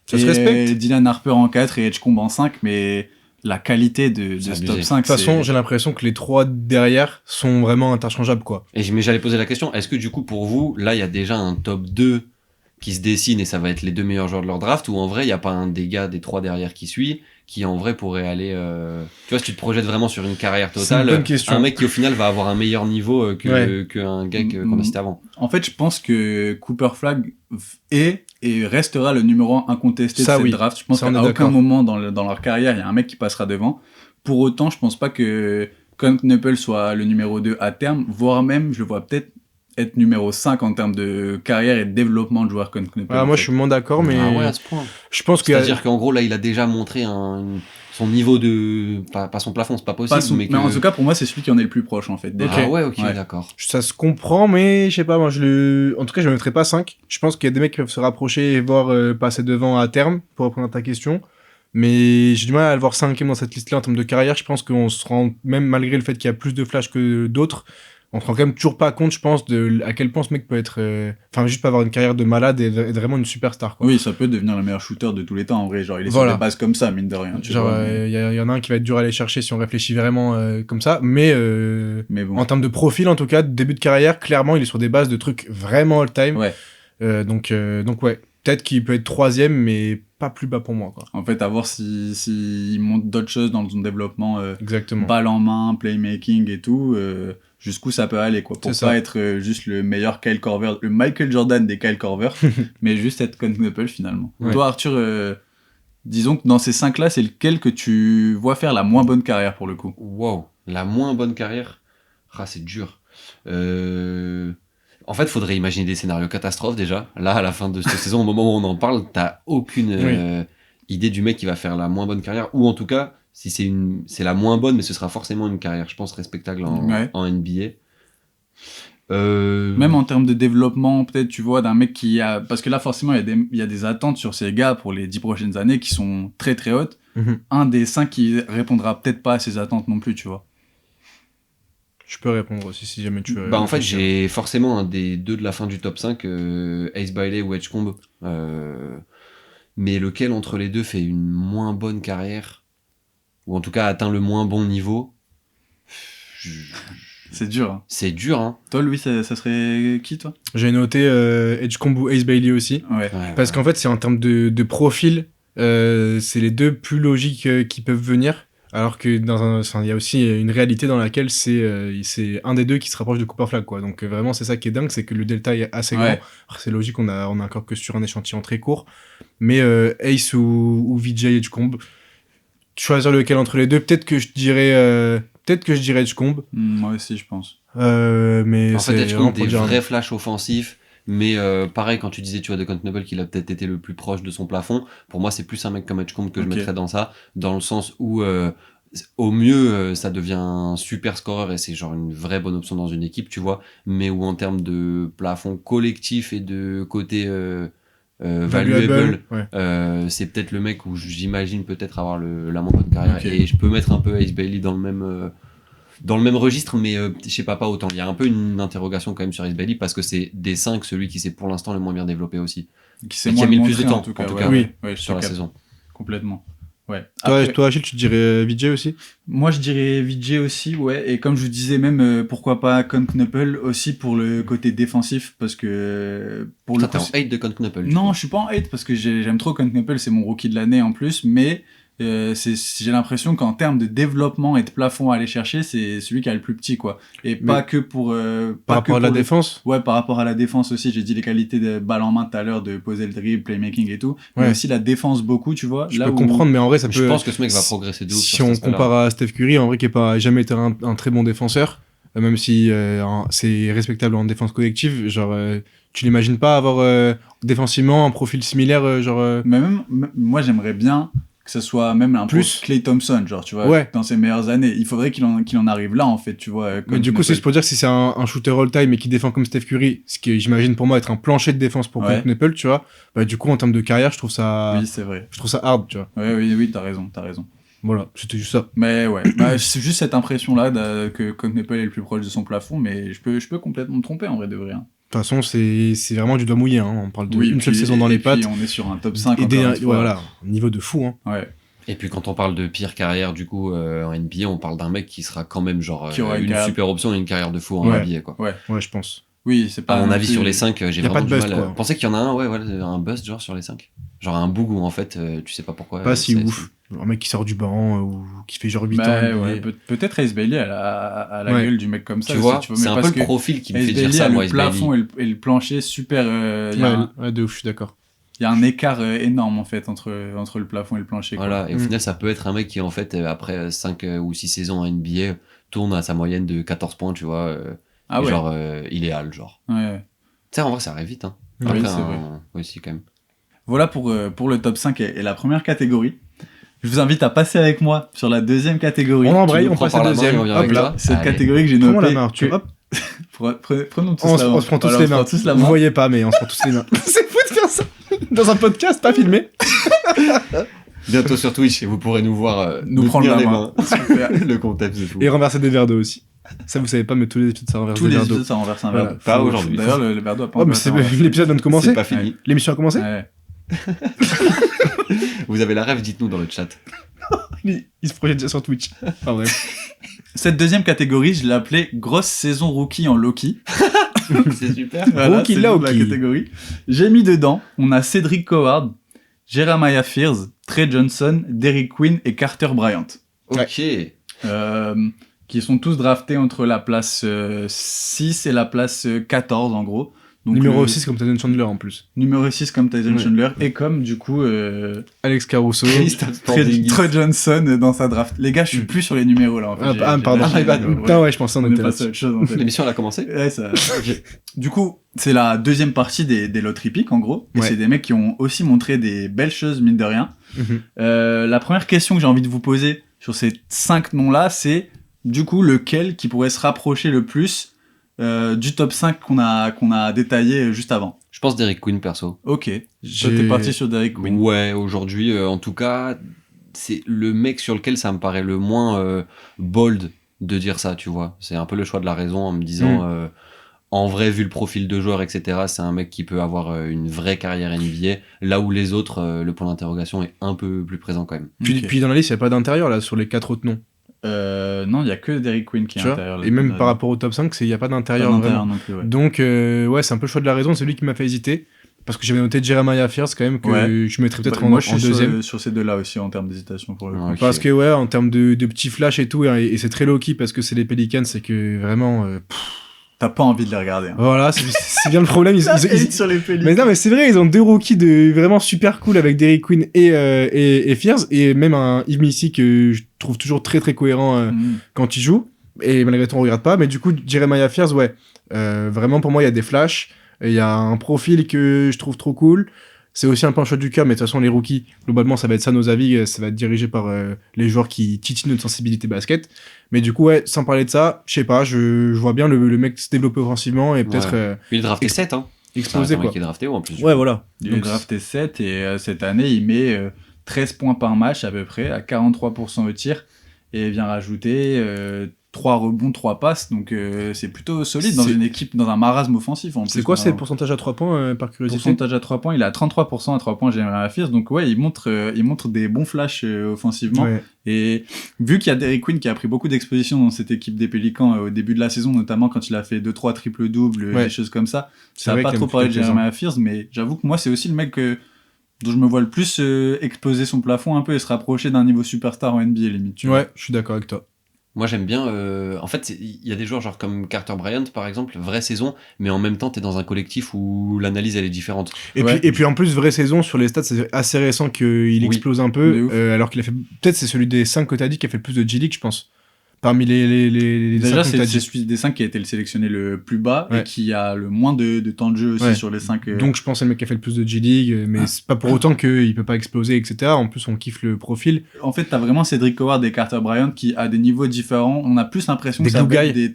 Ça se Et respecte. Dylan Harper en 4 et Edgecombe en 5. Mais la qualité de C'est ce abusé. top 5, De toute façon, j'ai l'impression que les trois derrière sont vraiment interchangeables quoi. Mais j'allais poser la question, est-ce que du coup pour vous, là il y a déjà un top 2 qui se dessinent et ça va être les 2 meilleurs joueurs de leur draft, ou en vrai, il n'y a pas un des gars des 3 derrière qui suit, qui en vrai pourrait aller... Tu vois, si tu te projettes vraiment sur une carrière C'est une totale, bonne question. un mec qui au final va avoir un meilleur niveau qu'un gars qu'on a cité avant. En fait, je pense que Cooper Flag est et restera le numéro 1 incontesté Ça, de cette oui. draft. Je pense Ça, qu'à on est aucun d'accord. moment dans leur carrière, il y a un mec qui passera devant. Pour autant, je pense pas que Count Knuppel soit le numéro 2 à terme, voire même, je le vois peut-être être numéro 5 en termes de carrière et de développement de joueur Count Knuppel. Ah, en moi, fait. je suis moins d'accord, mais Ah ouais, à ce point. je pense que C'est-à-dire qu'en gros, là, il a déjà montré son niveau de... Pas son plafond, c'est pas possible, Mais en tout cas, pour moi, c'est celui qui en est le plus proche, en fait. déjà. Ah ouais, ok, Ouais. d'accord. ça se comprend, mais je sais pas, moi, en tout cas, je ne mettrais pas 5. Je pense qu'il y a des mecs qui peuvent se rapprocher et voir passer devant à terme, pour répondre à ta question. Mais j'ai du mal à le voir 5ème dans cette liste-là en termes de carrière. Je pense qu'on se rend, même malgré le fait qu'il y a plus de flash que d'autres, on se rend quand même toujours pas compte, je pense, à quel point ce mec peut être... Enfin, juste pas avoir une carrière de malade et être vraiment une superstar, quoi. Oui, ça peut devenir le meilleur shooter de tous les temps, en vrai. Genre, il est Voilà. sur des bases comme ça, mine de rien. Tu Genre, vois, mais... y en a un qui va être dur à aller chercher si on réfléchit vraiment comme ça. Mais mais bon. en termes de profil, en tout cas, de début de carrière, clairement, il est sur des bases de trucs vraiment all-time. Ouais. Donc ouais, peut-être qu'il peut être 3ème, mais pas plus bas pour moi, quoi. En fait, à voir s'il monte d'autres choses dans son développement, Exactement. balle en main, playmaking et tout, jusqu'où ça peut aller, quoi. Pour C'est pas ça. être juste le meilleur Kyle Korver, le Michael Jordan des Kyle Korver, mais juste être Count Knuppel finalement. Ouais. Toi, Arthur, disons que dans ces 5-là, c'est lequel que tu vois faire la moins bonne carrière pour le coup? Wow, la moins bonne carrière. Ah, c'est dur. En fait, faudrait imaginer des scénarios catastrophes déjà. Là, à la fin de cette saison, au moment où on en parle, t'as aucune idée du mec qui va faire la moins bonne carrière, ou en tout cas, si c'est la moins bonne, mais ce sera forcément une carrière, je pense, respectable Ouais. en NBA. Même en termes de développement, peut-être, tu vois, d'un mec qui a... Parce que là, forcément, il y a des attentes sur ces gars pour les 10 prochaines années qui sont très très hautes. Mhm. Un des 5 qui répondra peut-être pas à ces attentes non plus, tu vois. Je peux répondre aussi si jamais tu veux. Bah en fait, j'ai forcément un des 2 de la fin du top 5, Ace Bailey ou Edgecombe. Mais lequel entre les deux fait une moins bonne carrière, ou en tout cas atteint le moins bon niveau, C'est dur, hein. c'est dur, hein. Toi, Louis, ça serait qui, toi? J'ai noté Edgecombe ou Ace Bailey aussi. Ouais. Parce qu'en fait, c'est en termes de profil, c'est les deux plus logiques qui peuvent venir. Alors que il y a aussi une réalité dans laquelle c'est un des deux qui se rapproche de Cooper Flag, quoi. Donc vraiment, c'est ça qui est dingue, c'est que le delta est assez grand. Ouais. Alors, c'est logique, on a encore que sur un échantillon très court. Mais Ace ou VJ Edgecombe, choisir lequel entre les deux, peut-être que je dirais Edgecombe. Moi aussi, je pense. Mais En c'est fait, vraiment Edgecombe, pour des dire un vrais flashs offensifs, mais pareil, quand tu disais, tu vois, de Count Knuppel qu'il a peut-être été le plus proche de son plafond, pour moi, c'est plus un mec comme Edgecombe que je Ok. mettrais dans ça, dans le sens où, au mieux, ça devient un super scoreur et c'est genre une vraie bonne option dans une équipe, tu vois, mais où en termes de plafond collectif et de côté valuable, ouais. c'est peut-être le mec où j'imagine peut-être avoir la moins bonne carrière. Ok. Et je peux mettre un peu Ace Bailey dans le même registre, mais je sais pas autant. Il y a un peu une interrogation quand même sur Ace Bailey parce que c'est des 5 celui qui s'est pour l'instant le moins bien développé aussi Qui Et qui a mis le plus de temps, en tout cas, ouais, ouais, je sur la te capte. saison. Complètement. Ouais. Toi, Après, Achille, tu dirais VJ aussi? moi, je dirais VJ aussi, ouais. Et comme je vous disais, même, pourquoi pas Count Knuppel aussi pour le côté défensif, parce que pour Toi, le t'es coup, en hate de Count Knuppel. du non, coup. je suis pas en hate parce que j'aime trop Count Knuppel, c'est mon rookie de l'année en plus, mais j'ai l'impression qu'en termes de développement et de plafond à aller chercher, c'est celui qui a le plus petit, quoi. Et pas Mais que pour... Par rapport à la pour le- défense? Ouais, par rapport à la défense aussi, j'ai dit les qualités de balle en main tout à l'heure, de poser le dribble, playmaking et tout, mais Ouais. aussi la défense beaucoup, tu vois. Je là peux où... comprendre, mais en vrai, ça Je peut. pense que ce mec va si- progresser de ouf. Si sur on cet aspect-là. compare à Steph Curry, en vrai, qui n'a jamais été un très bon défenseur, même si c'est respectable en défense collective, genre, tu l'imagines pas avoir défensivement un profil similaire, genre. Mais même, moi, j'aimerais bien que ce soit même un Plus. peu Klay Thompson, genre, tu vois, Ouais. dans ses meilleures années. Il faudrait qu'il en arrive là, en fait, tu vois. Mais comme du coup, c'est Knuppel. juste pour dire que si c'est un shooter all-time et qui défend comme Steph Curry, ce qui j'imagine pour moi être un plancher de défense pour Ouais. Count Knuppel, tu vois, bah du coup, en termes de carrière, je trouve ça Oui, c'est vrai. hard, tu vois. Ouais, oui, t'as raison, t'as raison. Voilà, c'était juste ça. Mais ouais, c'est juste cette impression-là que Count Knuppel est le plus proche de son plafond, mais je peux complètement me tromper en vrai de vrai. Hein. De toute façon, c'est vraiment du doigt mouillé, hein. On parle Oui, d'une seule puis- saison dans et les pattes. puis on est sur un top 5 Et encore une fois. voilà, niveau de fou, hein. Ouais. Et puis quand on parle de pire carrière, du coup, en NBA, on parle d'un mec qui sera quand même genre Qui aura une une carrière- super option et une carrière de fou en Ouais. NBA, quoi. Ouais, je pense. Oui, c'est pas. À mon non avis, plus- sur les 5, j'ai y a vraiment pas de du bust, mal. quoi. Vous pensez qu'il y en a un, un bust genre sur les 5 ? Genre un boug où en fait, tu sais pas pourquoi. Pas si c'est- ouf. Un mec qui sort du banc ou qui fait genre 8 Bah, ans. NBA. ouais, peut-être Ace Bailey à la Ouais. gueule du mec comme ça. Tu aussi, vois, tu c'est mais un peu parce le que profil qui me Ace fait dire Bailey ça, a moi, le Ace Bailey. plafond et le plancher super. Il y a Ouais, de ouf, je suis d'accord. il y a un écart énorme en fait entre le plafond et le plancher. Quoi. Voilà, et au Mm. final, ça peut être un mec qui, en fait, après 5 ou 6 saisons en NBA, tourne à sa moyenne de 14 points, tu vois. Ah ouais. Genre, idéal, genre. Ouais. Tu sais, en vrai, ça arrive vite, hein. Oui, Après, c'est vrai. Oui, si, quand même. Voilà pour le top 5 et la première catégorie. Je vous invite à passer avec moi sur la deuxième catégorie. On embraye, nous on prends passe par la la main deuxième. et on vient Hop avec là. toi. Cette Allez. catégorie que j'ai Prends-moi notée. la main, Arthur. Hop. Prenons tous On la se main. prend tous Voilà, les on se mains. prend tous la Vous main. voyez pas, mais on se prend tous les mains. C'est fou de faire ça dans un podcast, pas filmé. Bientôt sur Twitch, et vous pourrez nous voir Nous prendre tenir la les main. mains. Super. Le concept, c'est fou. Et renverser des verres d'eau aussi. Ça, vous savez pas, mais tous les épisodes, ça renverse Tous des les verres d'eau. épisodes, ça renverse un Voilà. verre d'eau. Pas Faut- aujourd'hui. D'ailleurs, le verre d'eau a pas Oh, mais encore c'est été renversé. l'épisode vient de commencer. C'est pas fini. L'émission a commencé. Ouais. Vous avez la rêve, dites-nous dans le chat. Il se projette déjà sur Twitch. Enfin bref. Cette deuxième catégorie, je l'ai appelée grosse saison rookie en Loki. C'est super. Voilà, Rookie c'est le nom de la Loki. catégorie. J'ai mis dedans, on a Cedric Coward, Jeremiah Fears, Trey Johnson, Derrick Quinn et Carter Bryant. Ok. Qui sont tous draftés entre la place 6 et la place 14 en gros. Donc, Numéro le 6 comme Tyson Chandler en plus. Numéro 6 comme Tyson Ouais. Chandler et comme du coup Alex Caruso. Christophe Trey Porzingis. Johnson dans sa draft. Les gars, je suis plus sur les numéros là en fait. Pardon. lâché les bad. numéros, Putain, ouais, je pensais en On est était passé à là. autre chose en fait. L'émission, elle a commencé. Ouais, ça... Du coup, c'est la deuxième partie des lottery picks en gros. Et Ouais. c'est des mecs qui ont aussi montré des belles choses mine de rien. La première question que j'ai envie de vous poser sur ces 5 noms-là, c'est du coup lequel qui pourrait se rapprocher le plus du top 5 qu'on a détaillé juste avant. Je pense Derrick Quinn, perso. Ok. Toi, t'es parti sur Derrick Quinn. Ouais, aujourd'hui, en tout cas, c'est le mec sur lequel ça me paraît le moins bold de dire ça, tu vois. C'est un peu le choix de la raison en me disant, en vrai, vu le profil de joueur, etc., c'est un mec qui peut avoir une vraie carrière NBA, là où les autres, le point d'interrogation est un peu plus présent quand même. Puis, Ok. puis dans la liste, il n'y a pas d'intérieur là sur les 4 autres noms. Non, il y a que Derrick Quinn qui est Tu vois intérieur. Et même par rapport au top 5, il n'y a pas Pas d'intérieur d'intérieur vraiment. non plus, ouais. Donc, ouais, c'est un peu le choix de la raison. C'est lui qui m'a fait hésiter. Parce que j'avais noté Jeremiah Fears quand même, que Ouais. je mettrais peut-être Bah, en, moi, je en suis deuxième. sur ces deux-là aussi en termes d'hésitation pour le coup. Ok. Parce que, ouais, en termes de petits flashs et tout, et c'est très low-key parce que c'est les Pelicans, c'est que vraiment. T'as pas envie de les regarder. Hein. Voilà, c'est bien le problème. Ils- sur les Pelicans. Mais non, mais c'est vrai, ils ont deux rookies de vraiment super cool avec Derrick Quinn et Fears, et même un Yves Missy que je trouve toujours très très cohérent quand il joue, et malgré tout on regarde pas. Mais du coup, Jeremiah Fears, ouais, vraiment pour moi il y a des flashs, il y a un profil que je trouve trop cool. C'est aussi un peu un choix du cœur, mais de toute façon les rookies, globalement ça va être ça nos avis, ça va être dirigé par les joueurs qui titillent notre sensibilité basket. Mais du coup, ouais, sans parler de ça, je sais pas, je vois bien le mec se développer offensivement et peut-être Il est drafté 7, hein. exploser C'est un mec quoi. qui est drafté haut en plus. Ouais, voilà. Il est Donc, drafté 7 et cette année, il met 13 points par match à peu près, à 43% au tir, et vient rajouter 3 rebonds, 3 passes, donc c'est plutôt solide dans C'est- une équipe, dans un marasme offensif. En c'est plus, quoi dans c'est un le pourcentage à 3 points par curiosité? pourcentage à 3 points? Il est à 33% à 3 points, Jeremiah Fears, donc ouais, il montre des bons flashs offensivement. Ouais. Et vu qu'il y a Derrick Quinn qui a pris beaucoup d'exposition dans cette équipe des Pélicans au début de la saison, notamment quand il a fait 2-3 triple-double, Ouais. des choses comme ça, C'est ça vrai n'a pas qu'il trop me parlé de fait plaisir. Jeremiah Fears, mais j'avoue que moi, c'est aussi le mec dont je me vois le plus exposer son plafond un peu et se rapprocher d'un niveau superstar en NBA limite. Tu vois. Ouais, je suis d'accord avec toi. Moi j'aime bien. En fait, il y a des joueurs genre comme Carter Bryant par exemple, vraie saison, mais en même temps t'es dans un collectif où l'analyse elle est différente. Ouais. Et puis en plus, vraie saison, sur les stats, c'est assez récent qu'il explose un de peu, ouf. alors qu'il a fait. Peut-être c'est celui des 5 que t'as dit qui a fait le plus de G-League, je pense. Parmi les Déjà, 5 que t'as c'est dit. celui des 5 qui a été le sélectionné le plus bas Ouais. et qui a le moins de temps de jeu aussi Ouais. sur les 5. Donc je pense que c'est le mec qui a fait le plus de G-League, mais c'est pas pour autant qu'il peut pas exploser, etc. En plus, on kiffe le profil. En fait, t'as vraiment Cedric Coward et Carter Bryant qui, à des niveaux différents, on a plus l'impression Des que ça glue va être guys.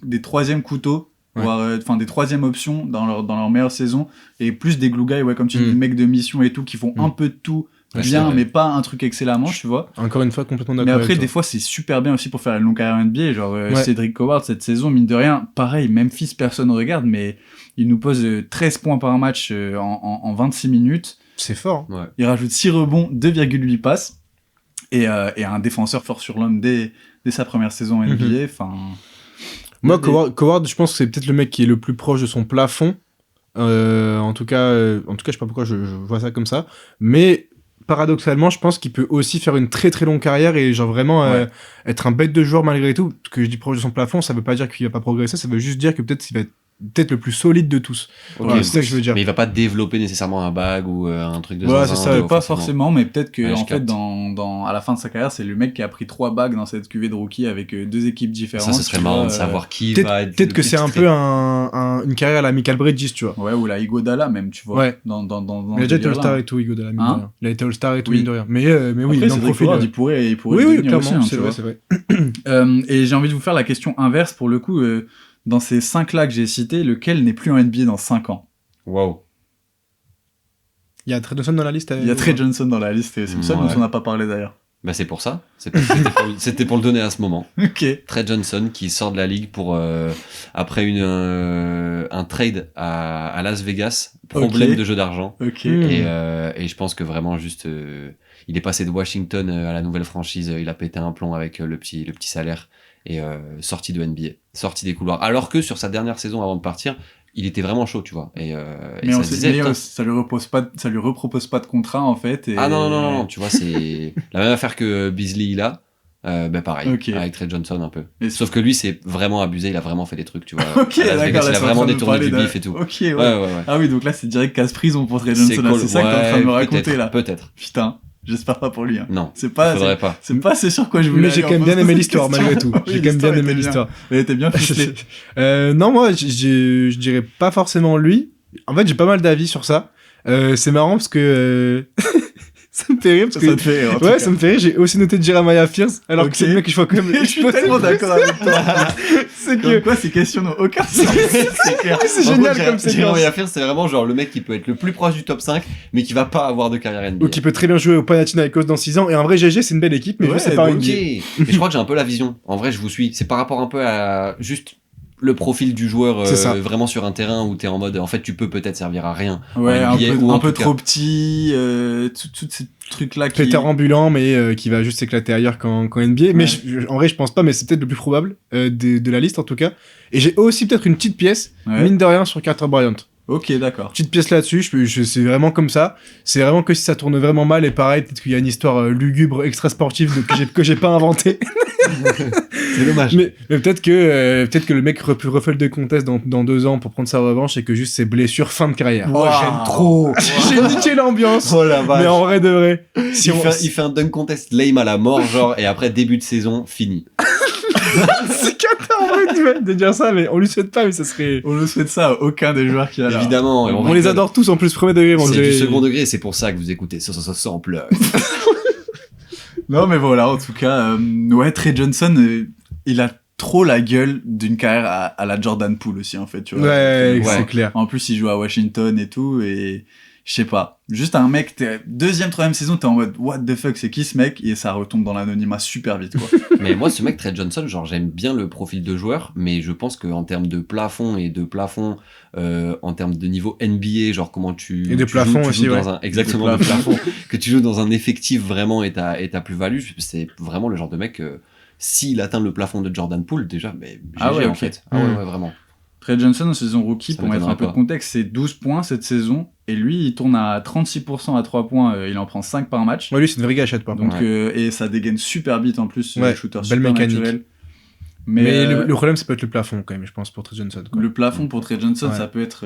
des troisièmes couteaux, Ouais. voire des troisièmes options dans leur meilleure saison, et plus des glue guys, ouais, comme tu dis, des mecs de mission et tout, qui font un peu de tout Ouais, c'est bien, vrai. mais pas un truc excellemment, tu vois. Encore une fois, complètement Mais d'accord après, avec des toi. fois, c'est super bien aussi pour faire une longue carrière NBA. Genre, Ouais. Cedric Coward, cette saison, mine de rien, pareil, Memphis, personne ne regarde, mais il nous pose 13 points par match en 26 minutes. C'est fort. Ouais. Il rajoute 6 rebonds, 2,8 passes, et un défenseur fort sur l'homme dès sa première saison NBA. Enfin, Moi, Des- Coward, je pense que c'est peut-être le mec qui est le plus proche de son plafond. En tout cas, je sais pas pourquoi je vois ça comme ça. Mais paradoxalement, je pense qu'il peut aussi faire une très très longue carrière et genre vraiment être un bête de joueur malgré tout. Ce que je dis proche de son plafond, ça veut pas dire qu'il va pas progresser, ça veut juste dire que peut-être il va être peut-être le plus solide de tous. Ok, Voilà, c'est ça que je veux dire. Mais il va pas développer nécessairement un bag ou un truc de Voilà, zinzin, c'est ça, Pas forcément, mais peut-être que Ouais, je en fait, capte. à la fin de sa carrière, c'est le mec qui a pris 3 bagues dans cette cuvée de rookie avec 2 équipes différentes. Ça, ce serait tu marrant vois, de savoir qui Peut-être va être. peut-être le que plus c'est un titré. peu une carrière à la Michael Bridges, tu vois. Ouais, ou la Iguodala même, tu vois. Ouais. Dans Il a déjà été ce All-Star délire-là. et tout, Hugo de la mine Hein de rien. Il a été All-Star et tout, Oui. mine de rien. Mais oui, Après, dans c'est le vrai profil. qu'il pourrait Oui, le oui, devenir clairement, aussi, hein, c'est tu vrai, vois. c'est vrai. Et j'ai envie de vous faire la question inverse pour le coup. Dans ces 5-là que j'ai cités, lequel n'est plus en NBA dans 5 ans? Waouh. Il y a Trey Johnson dans la liste. Il y a Trey Johnson dans la liste et c'est le seul Ouais. dont on n'a pas parlé d'ailleurs. Bah, c'est pour ça. C'est parce que c'était pour le donner à ce moment. Ok. Trey Johnson qui sort de la ligue pour après un trade à Las Vegas, problème Ok. de jeu d'argent. Ok. Et je pense que vraiment juste il est passé de Washington à la nouvelle franchise, il a pété un plomb avec le petit salaire et sorti de NBA, sorti des couloirs. Alors que sur sa dernière saison avant de partir, il était vraiment chaud, tu vois. Et Mais, ça se disait, putain, ça lui repropose pas de contrat en fait. Et... ah non, tu vois, c'est la même affaire que Beasley il a. Ben pareil, Ok. avec Trey Johnson un peu. Et Sauf que lui, c'est vraiment abusé, il a vraiment fait des trucs, tu vois. Ok, À Las d'accord. Vegas, là, il a c'est en vraiment train de détourné parler du d'un- bif et tout. Ok, ouais. Ouais. Ah oui, donc là c'est direct casse prison pour Trey Johnson. là, c'est ça que t'es en train de me raconter là. Peut-être. Putain, j'espère pas pour lui. Hein. Non, C'est pas. faudrait pas. C'est pas assez sûr quoi je voulais. Mais j'ai aller quand en même bien posant aimé cette l'histoire, question. malgré tout. Oui, J'ai quand même bien l'histoire aimé était l'histoire. Elle était bien ficelée. Non, moi, je dirais pas forcément lui. En fait, j'ai pas mal d'avis sur ça. C'est marrant parce que ça me fait rire parce Ça que te fait rire, en tout ouais, cas. ça me fait rire. J'ai aussi noté Jeremiah Fierce, alors Ok. que c'est le mec que je vois quand même. Je suis tellement d'accord avec toi. C'est Comme que quoi ces questions n'ont aucun sens. C'est clair. c'est En génial gros, comme séquence. Jeremiah Fierce, c'est vraiment genre le mec qui peut être le plus proche du top 5, mais qui va pas avoir de carrière NBA. Ou qui peut très bien jouer au Panathinaikos dans 6 ans. Et en vrai, GG, c'est une belle équipe, mais Ouais, juste c'est pas donc, une Ok. Et je crois que j'ai un peu la vision. En vrai, je vous suis. C'est par rapport un peu à juste le profil du joueur C'est ça. vraiment sur un terrain où t'es en mode en fait tu peux peut-être servir à rien. Ouais, en NBA, ou un en peu tout cas- trop petit. Tous ces trucs là qui. pétard ambulant, mais qui va juste s'éclater ailleurs qu'en NBA. Mais Ouais. en vrai, je pense pas, mais c'est peut-être le plus probable de la liste en tout cas. Et j'ai aussi peut-être une petite pièce, Ouais. mine de rien, sur Carter Bryant. Ok, d'accord. Petite pièce là-dessus, c'est vraiment comme ça. C'est vraiment que si ça tourne vraiment mal, et pareil, peut-être qu'il y a une histoire lugubre, extra sportive que j'ai pas inventée. C'est dommage. Mais peut-être que le mec refait le décontest dans 2 ans pour prendre sa revanche et que juste c'est blessure fin de carrière. Oh, j'aime trop. J'ai niqué l'ambiance. Oh la vache. Mais en vrai de vrai. Si il fait un dunk contest lame à la mort, genre, et après début de saison, fini. c'est cata en vrai de dire ça, mais on lui souhaite pas, mais ça serait. On ne souhaite ça à aucun des joueurs qui a là. Évidemment. et On les adore tous en plus, premier degré. on C'est dirait. du second degré, c'est pour ça que vous écoutez ce sample. Non, mais voilà, en tout cas, ouais, Trey Johnson, il a trop la gueule d'une carrière à la Jordan Poole aussi, en fait, tu vois. Ouais, Donc, c'est clair. En plus, il joue à Washington et tout, et je sais pas. Juste un mec, deuxième, troisième saison, t'es en mode, what the fuck, c'est qui ce mec? Et ça retombe dans l'anonymat super vite, quoi. Mais moi, ce mec, Trey Johnson, genre, j'aime bien le profil de joueur, mais je pense qu'en termes de plafond en termes de niveau NBA, genre comment Et de plafond aussi, joues ouais. dans un, exactement, De de plafond, que tu joues dans un effectif vraiment et ta plus-value, c'est vraiment le genre de mec, s'il atteint le plafond de Jordan Poole, déjà, mais GG, Ah ouais, en ok. fait. Ah ouais, vraiment. Trey Johnson, en saison rookie, Ça pour mettre un m'étonnerait peu de pas. contexte, c'est 12 points cette saison, et lui, il tourne à 36% à 3 points, il en prend 5 par match. Ouais, lui, c'est une vraie gâchette, par Donc, contre. et ça dégaine super vite en plus, Ouais, shooter belle super mécanique. naturel. Mais le problème, ça peut être le plafond, quand même, je pense, pour Trey Johnson. Quoi. le plafond pour Trey Johnson, Ouais. ça peut être.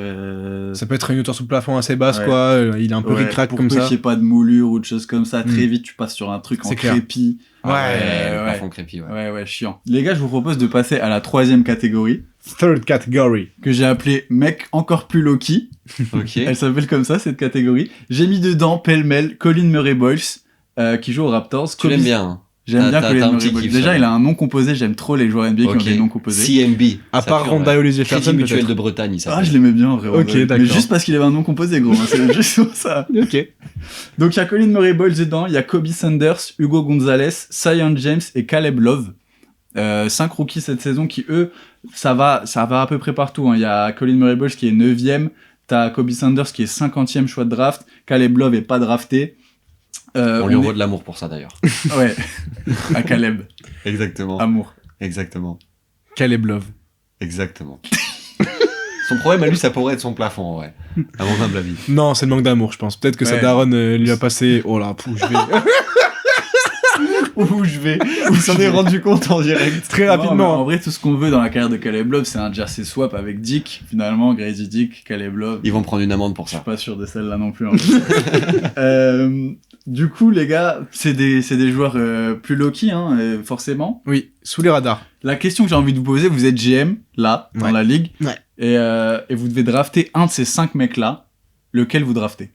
Ça peut être une hauteur sous plafond assez basse, Ouais. quoi. Il est un peu ouais, ric-rac pour comme peu ça. qu'il n'y ait pas de moulure ou de choses comme ça, très Mm. vite tu passes sur un truc en C'est clair. crépi. Ah Ouais, le ouais. plafond crépi, ouais. Ouais, chiant. Les gars, je vous propose de passer à la troisième catégorie, Third category. que j'ai appelée mec encore plus low-key. Ok. Elle s'appelle comme ça, cette catégorie. J'ai mis dedans, pêle-mêle, Colin Murray-Boyles, qui joue aux Raptors. Tu l'aimes bien, hein. J'aime T'as- bien t'as- Colin t'as un petit Murray-Boyles. kiff, Déjà, ça. il a un nom composé, j'aime trop les joueurs NBA qui ont Ok. des noms composés. CMB. À ça part pue, Ronda ouais. Olivier Crédit Jefferson, Mutuel peut-être. de Bretagne, il Ah, s'appelle. je l'aimais bien, en vrai. en Ok, vrai. d'accord. Mais juste parce qu'il avait un nom composé, gros. hein, c'est juste pour ça. Ok. Donc il y a Colin Murray-Boyles dedans, il y a Kobe Sanders, Hugo Gonzalez, Zion James et Caleb Love. 5 rookies cette saison qui, eux, ça va à peu près partout. hein. Il y a Colin Murray-Boyles qui est 9ème, t'as Kobe Sanders qui est 50e choix de draft, Caleb Love est pas drafté. On lui envoie de l'amour pour ça, d'ailleurs. Ouais, à Caleb, Exactement. amour. Exactement. Caleb Love. Exactement. Son problème à lui, ça pourrait être son plafond, ouais. À mon humble avis. Non, c'est le manque d'amour, je pense. Peut-être que sa Ouais. daronne lui a passé. Oh là, pou, je vais. Où je vais. Il s'en est rendu compte en direct. Très Non, mais rapidement. en vrai, tout ce qu'on veut dans la carrière de Caleb Love, c'est un jersey swap avec Dick, finalement, Grady Dick, Caleb Love. Ils vont prendre une amende pour Je suis ça. pas sûr de celle-là non plus. En fait. Du coup, les gars, c'est des joueurs plus low-key, hein, forcément. Oui, sous les radars. La question que j'ai envie de vous poser, vous êtes GM, là, dans Ouais. la ligue, Ouais. et vous devez drafter un de ces 5 mecs-là. Lequel vous draftez?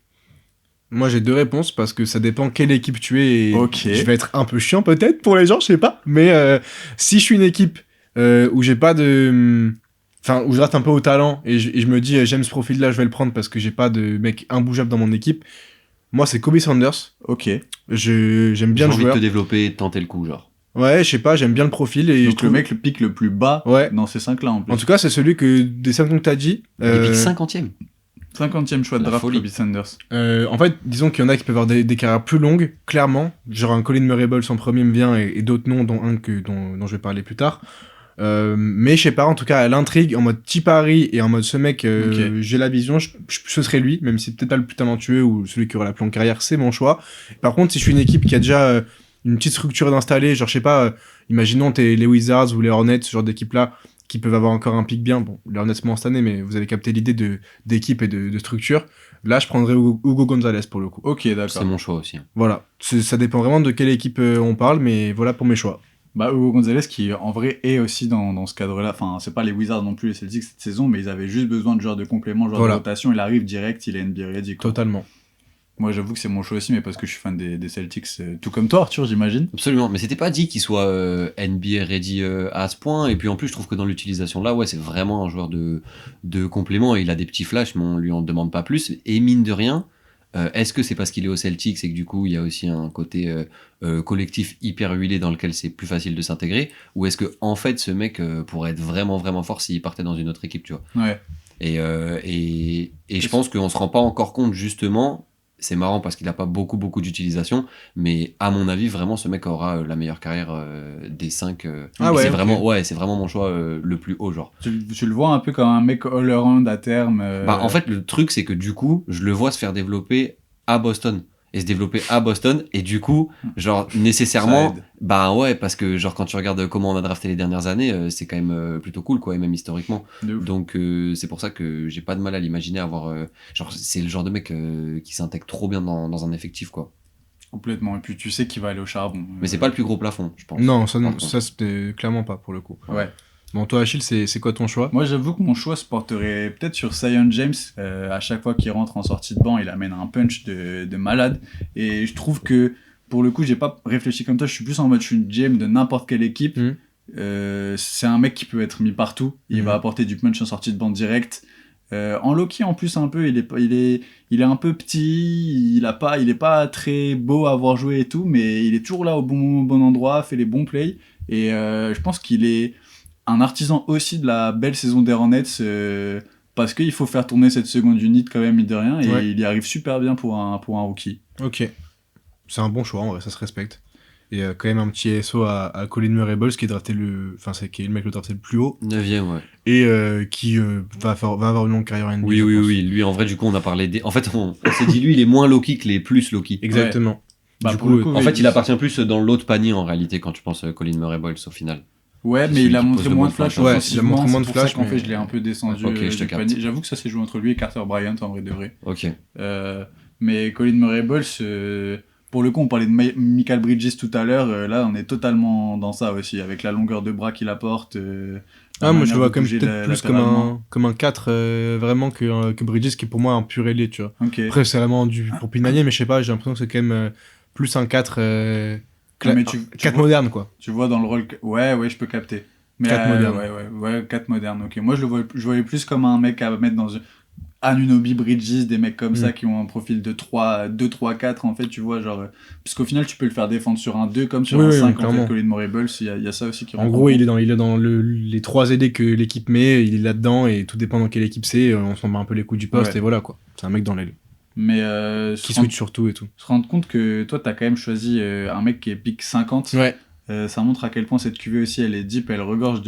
Moi, j'ai 2 réponses parce que ça dépend quelle équipe tu es. Et Ok. Je vais être un peu chiant peut-être pour les gens, je sais pas. Mais si je suis une équipe où j'ai pas de. Enfin, où je rate un peu au talent et je me dis j'aime ce profil-là, je vais le prendre parce que j'ai pas de mec imbougeable dans mon équipe. Moi, c'est Kobe Sanders. Ok. J'aime bien J'ai le envie de joueur. te développer et de tenter le coup, genre. Ouais, je sais pas, j'aime bien le profil et je Donc trouve. le mec, le pic le plus bas Ouais. dans ces 5-là en plus. En tout cas, c'est celui que des 5 que t'as dit. Il pique 50ème. 50e choix de La draft, folie. Kobe Sanders. En fait, disons qu'il y en a qui peuvent avoir des carrières plus longues, clairement. Genre un Colin Murray en premier me vient et d'autres noms, dont un dont je vais parler plus tard. Mais je sais pas, en tout cas, à l'intrigue, en mode petit pari et en mode ce mec, Ok. j'ai la vision, ce serait lui, même si c'est peut-être pas le plus talentueux ou celui qui aura la plus longue carrière, c'est mon choix. Par contre, si je suis une équipe qui a déjà une petite structure d'installer, genre je sais pas, imaginons t'es les Wizards ou les Hornets, ce genre d'équipe-là, qui peuvent avoir encore un pic bien. Bon, les Hornets moins cette année, mais vous avez capté l'idée d'équipe et de structure. Là, je prendrais Hugo Gonzalez pour le coup. Ok, C'est d'accord. mon choix aussi. Voilà, ça dépend vraiment de quelle équipe on parle, mais voilà pour mes choix. Bah, Hugo Gonzalez qui en vrai est aussi dans ce cadre-là. Enfin, c'est pas les Wizards non plus les Celtics cette saison, mais ils avaient juste besoin de joueurs de complément, joueurs Voilà. de rotation. Il arrive direct, il est NBA ready. Quoi. Totalement. Moi, j'avoue que c'est mon choix aussi, mais parce que je suis fan des Celtics, tout comme toi, Arthur, j'imagine. Absolument, mais c'était pas dit qu'il soit NBA ready à ce point. Et puis en plus, je trouve que dans l'utilisation là, ouais, c'est vraiment un joueur de complément. Et il a des petits flashs, mais on lui en demande pas plus. Et mine de rien, est-ce que c'est parce qu'il est au Celtics et que du coup il y a aussi un côté collectif hyper huilé dans lequel c'est plus facile de s'intégrer, ou est-ce que en fait ce mec pourrait être vraiment vraiment fort s'il partait dans une autre équipe, tu vois? Ouais. Et je pense qu'on se rend pas encore compte justement. C'est marrant parce qu'il a pas beaucoup d'utilisation, mais à mon avis, vraiment, ce mec aura la meilleure carrière des 5. Ah ouais, c'est ok. vraiment, ouais, c'est vraiment mon choix le plus haut, genre. Tu le vois un peu comme un mec all-around à terme. Bah, en fait, le truc, c'est que du coup, je le vois se faire développer à Boston. Et se développer à Boston. Et du coup, genre, nécessairement, Ça aide. bah ouais, parce que genre, quand tu regardes comment on a drafté les dernières années, c'est quand même plutôt cool, quoi, et même historiquement. De ouf. Donc, c'est pour ça que j'ai pas de mal à l'imaginer avoir. Genre, c'est le genre de mec qui s'intègre trop bien dans un effectif, quoi. Complètement. Et puis tu sais qu'il va aller au charbon. Mais c'est pas le plus gros plafond, je pense. Non, Par contre. ça c'était clairement pas pour le coup. Ouais. Bon, toi, Achille, c'est quoi ton choix? Moi, j'avoue que mon choix se porterait peut-être sur Zion James. À chaque fois qu'il rentre en sortie de banc, il amène un punch de malade. Et je trouve que, pour le coup, j'ai pas réfléchi comme toi. Je suis plus en mode, je suis une GM de n'importe quelle équipe. Mhm. C'est un mec qui peut être mis partout. Il Mhm. va apporter du punch en sortie de banc direct. En Loki, en plus, un peu, il est un peu petit. Il est pas très beau à avoir joué et tout, mais il est toujours là au bon endroit, fait les bons plays. Et je pense qu'il est un artisan aussi de la belle saison des Hornets parce qu'il faut faire tourner cette seconde unit quand même, mine de rien, et Ouais. il y arrive super bien pour un rookie. Ok. C'est un bon choix, en vrai, ça se respecte. Et quand même un petit SO à Colin Murray qui est drafté qui est le mec le drafté le plus haut 9ème, ouais. et qui va avoir une longue carrière en NBA. Oui, je oui, pense. oui. Lui, en vrai, du coup, on a parlé des. En fait, on s'est dit, lui, il est moins Loki que les plus Loki. Exactement. Bah, Du pour coup, le coup, En oui, fait, il appartient plus dans l'autre panier en réalité quand tu penses Colin Murray-Boyles au final. Ouais, C'est mais celui il a qui montré pose le moins bon de flash flash. Ouais, offensivement, il a montré moins de c'est pour flash, ça qu'en mais- fait je l'ai un peu descendu Ok, je te du capte. panier. J'avoue que ça s'est joué entre lui et Carter Bryant en vrai de vrai. Ok. Mais Colin Murray-Boyles, pour le coup on parlait de Michael Bridges tout à l'heure, là on est totalement dans ça aussi, avec la longueur de bras qu'il apporte. Ah, moi je manière le vois de comme bouger peut-être plus latéralement. comme un 4 vraiment que Bridges qui est pour moi un pur ailier, tu vois. Ok. Après c'est vraiment pour pinailler, mais je sais pas, j'ai l'impression que c'est quand même plus un 4 Non, mais tu 4 vois- moderne quoi. Tu vois dans le rôle. Ouais, je peux capter. Mais 4 moderne. Ouais, 4 moderne, ok. Moi, je voyais plus comme un mec à mettre dans Anunoby, Bridges, des mecs comme ça qui ont un profil de 2, 3, 4, en fait, tu vois. Genre, parce qu'au final, tu peux le faire défendre sur un 2 comme sur Oui, un oui, 5, en clairement. fait, Colin Murray-Boyles. Il y a ça aussi qui En rentre gros, compte. il est dans les 3 aidés que l'équipe met, il est là-dedans et tout dépend dans quelle équipe c'est, on s'en bat un peu les coups du poste Ouais. et voilà quoi. C'est un mec dans l'aile Mais qui switch sur tout et tout. se rendre compte que toi, t'as quand même choisi un mec qui est pick 50. Ouais. Ça montre à quel point cette QV aussi, elle est deep, elle regorge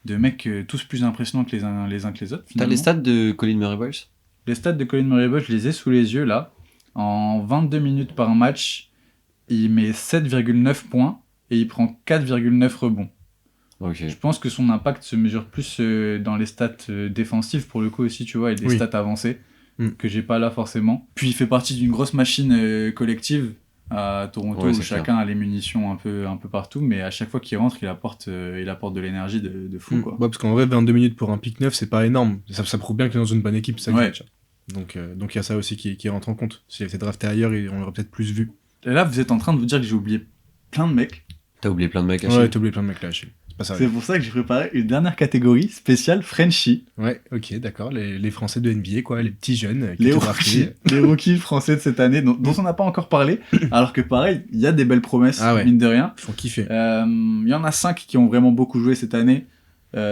de mecs tous plus impressionnants que les uns que les autres. T'as finalement. les stats de Colin Murray-Boyce? Les stats de Colin Murray-Boyce, je les ai sous les yeux là. En 22 minutes par match, il met 7,9 points et il prend 4,9 rebonds. Ok. Je pense que son impact se mesure plus dans les stats défensives pour le coup aussi, tu vois, et des Oui. stats avancées que j'ai pas là forcément. Puis il fait partie d'une grosse machine collective à Toronto Ouais, où c'est chacun a les munitions un peu partout, mais à chaque fois qu'il rentre, il apporte de l'énergie de fou, quoi. Ouais, parce qu'en vrai, 22 minutes pour un pick 9, c'est pas énorme. Ça prouve bien qu'il est dans une bonne équipe, c'est ça que Ouais. je veux dire. Donc il y a ça aussi qui rentre en compte. S'il avait été drafté ailleurs, on l'aurait peut-être plus vu. Et là, vous êtes en train de vous dire que j'ai oublié plein de mecs. T'as oublié plein de mecs, Achille. Ouais, t'as oublié plein de mecs là, Achille. C'est pas ça. C'est pour ça que j'ai préparé une dernière catégorie spéciale Frenchie. Ouais, ok, d'accord. Les Français de NBA, quoi, les petits jeunes qui Les étaient rookies, draftés. les rookies français de cette année dont on n'a pas encore parlé, alors que pareil, il y a des belles promesses, Ah ouais. mine de rien. Ils font kiffer. Il y en a 5 qui ont vraiment beaucoup joué cette année.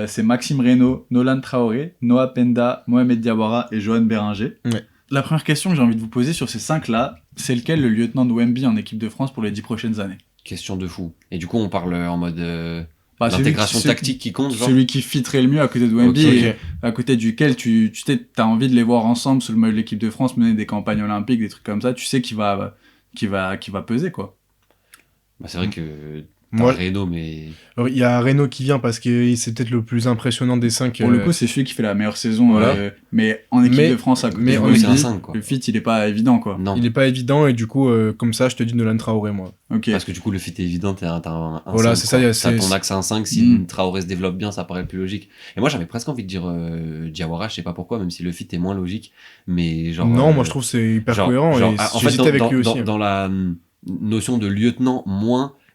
C'est Maxime Reynaud, Nolan Traoré, Noah Penda, Mohamed Diawara et Johan Béringer. Ouais. La première question que j'ai envie de vous poser sur ces 5-là, c'est lequel le lieutenant de Wemby en équipe de France pour les 10 prochaines années? Question de fou. Et du coup, on parle en mode Bah, l'intégration celui tactique qui compte, genre. Celui qui fitterait le mieux à côté de Wemby Ok. et à côté duquel tu sais, t'as envie de les voir ensemble sous le maillot de l'équipe de France mener des campagnes olympiques, des trucs comme ça, tu sais qu'il va peser, quoi. Bah, c'est vrai que Moi, Reno, mais alors, il y a Reynaud qui vient parce que c'est peut-être le plus impressionnant des 5. Pour le coup, c'est celui qui fait la meilleure saison, Voilà. Mais en équipe Mais- de France à côté mais de en oui, c'est un Wemby, 5, quoi. le fit, il est pas évident, quoi. Non. il est pas évident et du coup, comme ça, je te dis Nolan Traoré, moi. Ok. Parce que du coup, le fit est évident, t'as un Voilà, 5, c'est ça, quoi. y a- T'as c'est- ton axe à un 5, si Mm. Traoré se développe bien, ça paraît plus logique. Et moi, j'avais presque envie de dire Diawara, je sais pas pourquoi, même si le fit est moins logique, mais genre... Non, moi je trouve que c'est hyper cohérent et en fait, j'hésitais avec lui aussi. dans la notion de lieutenant,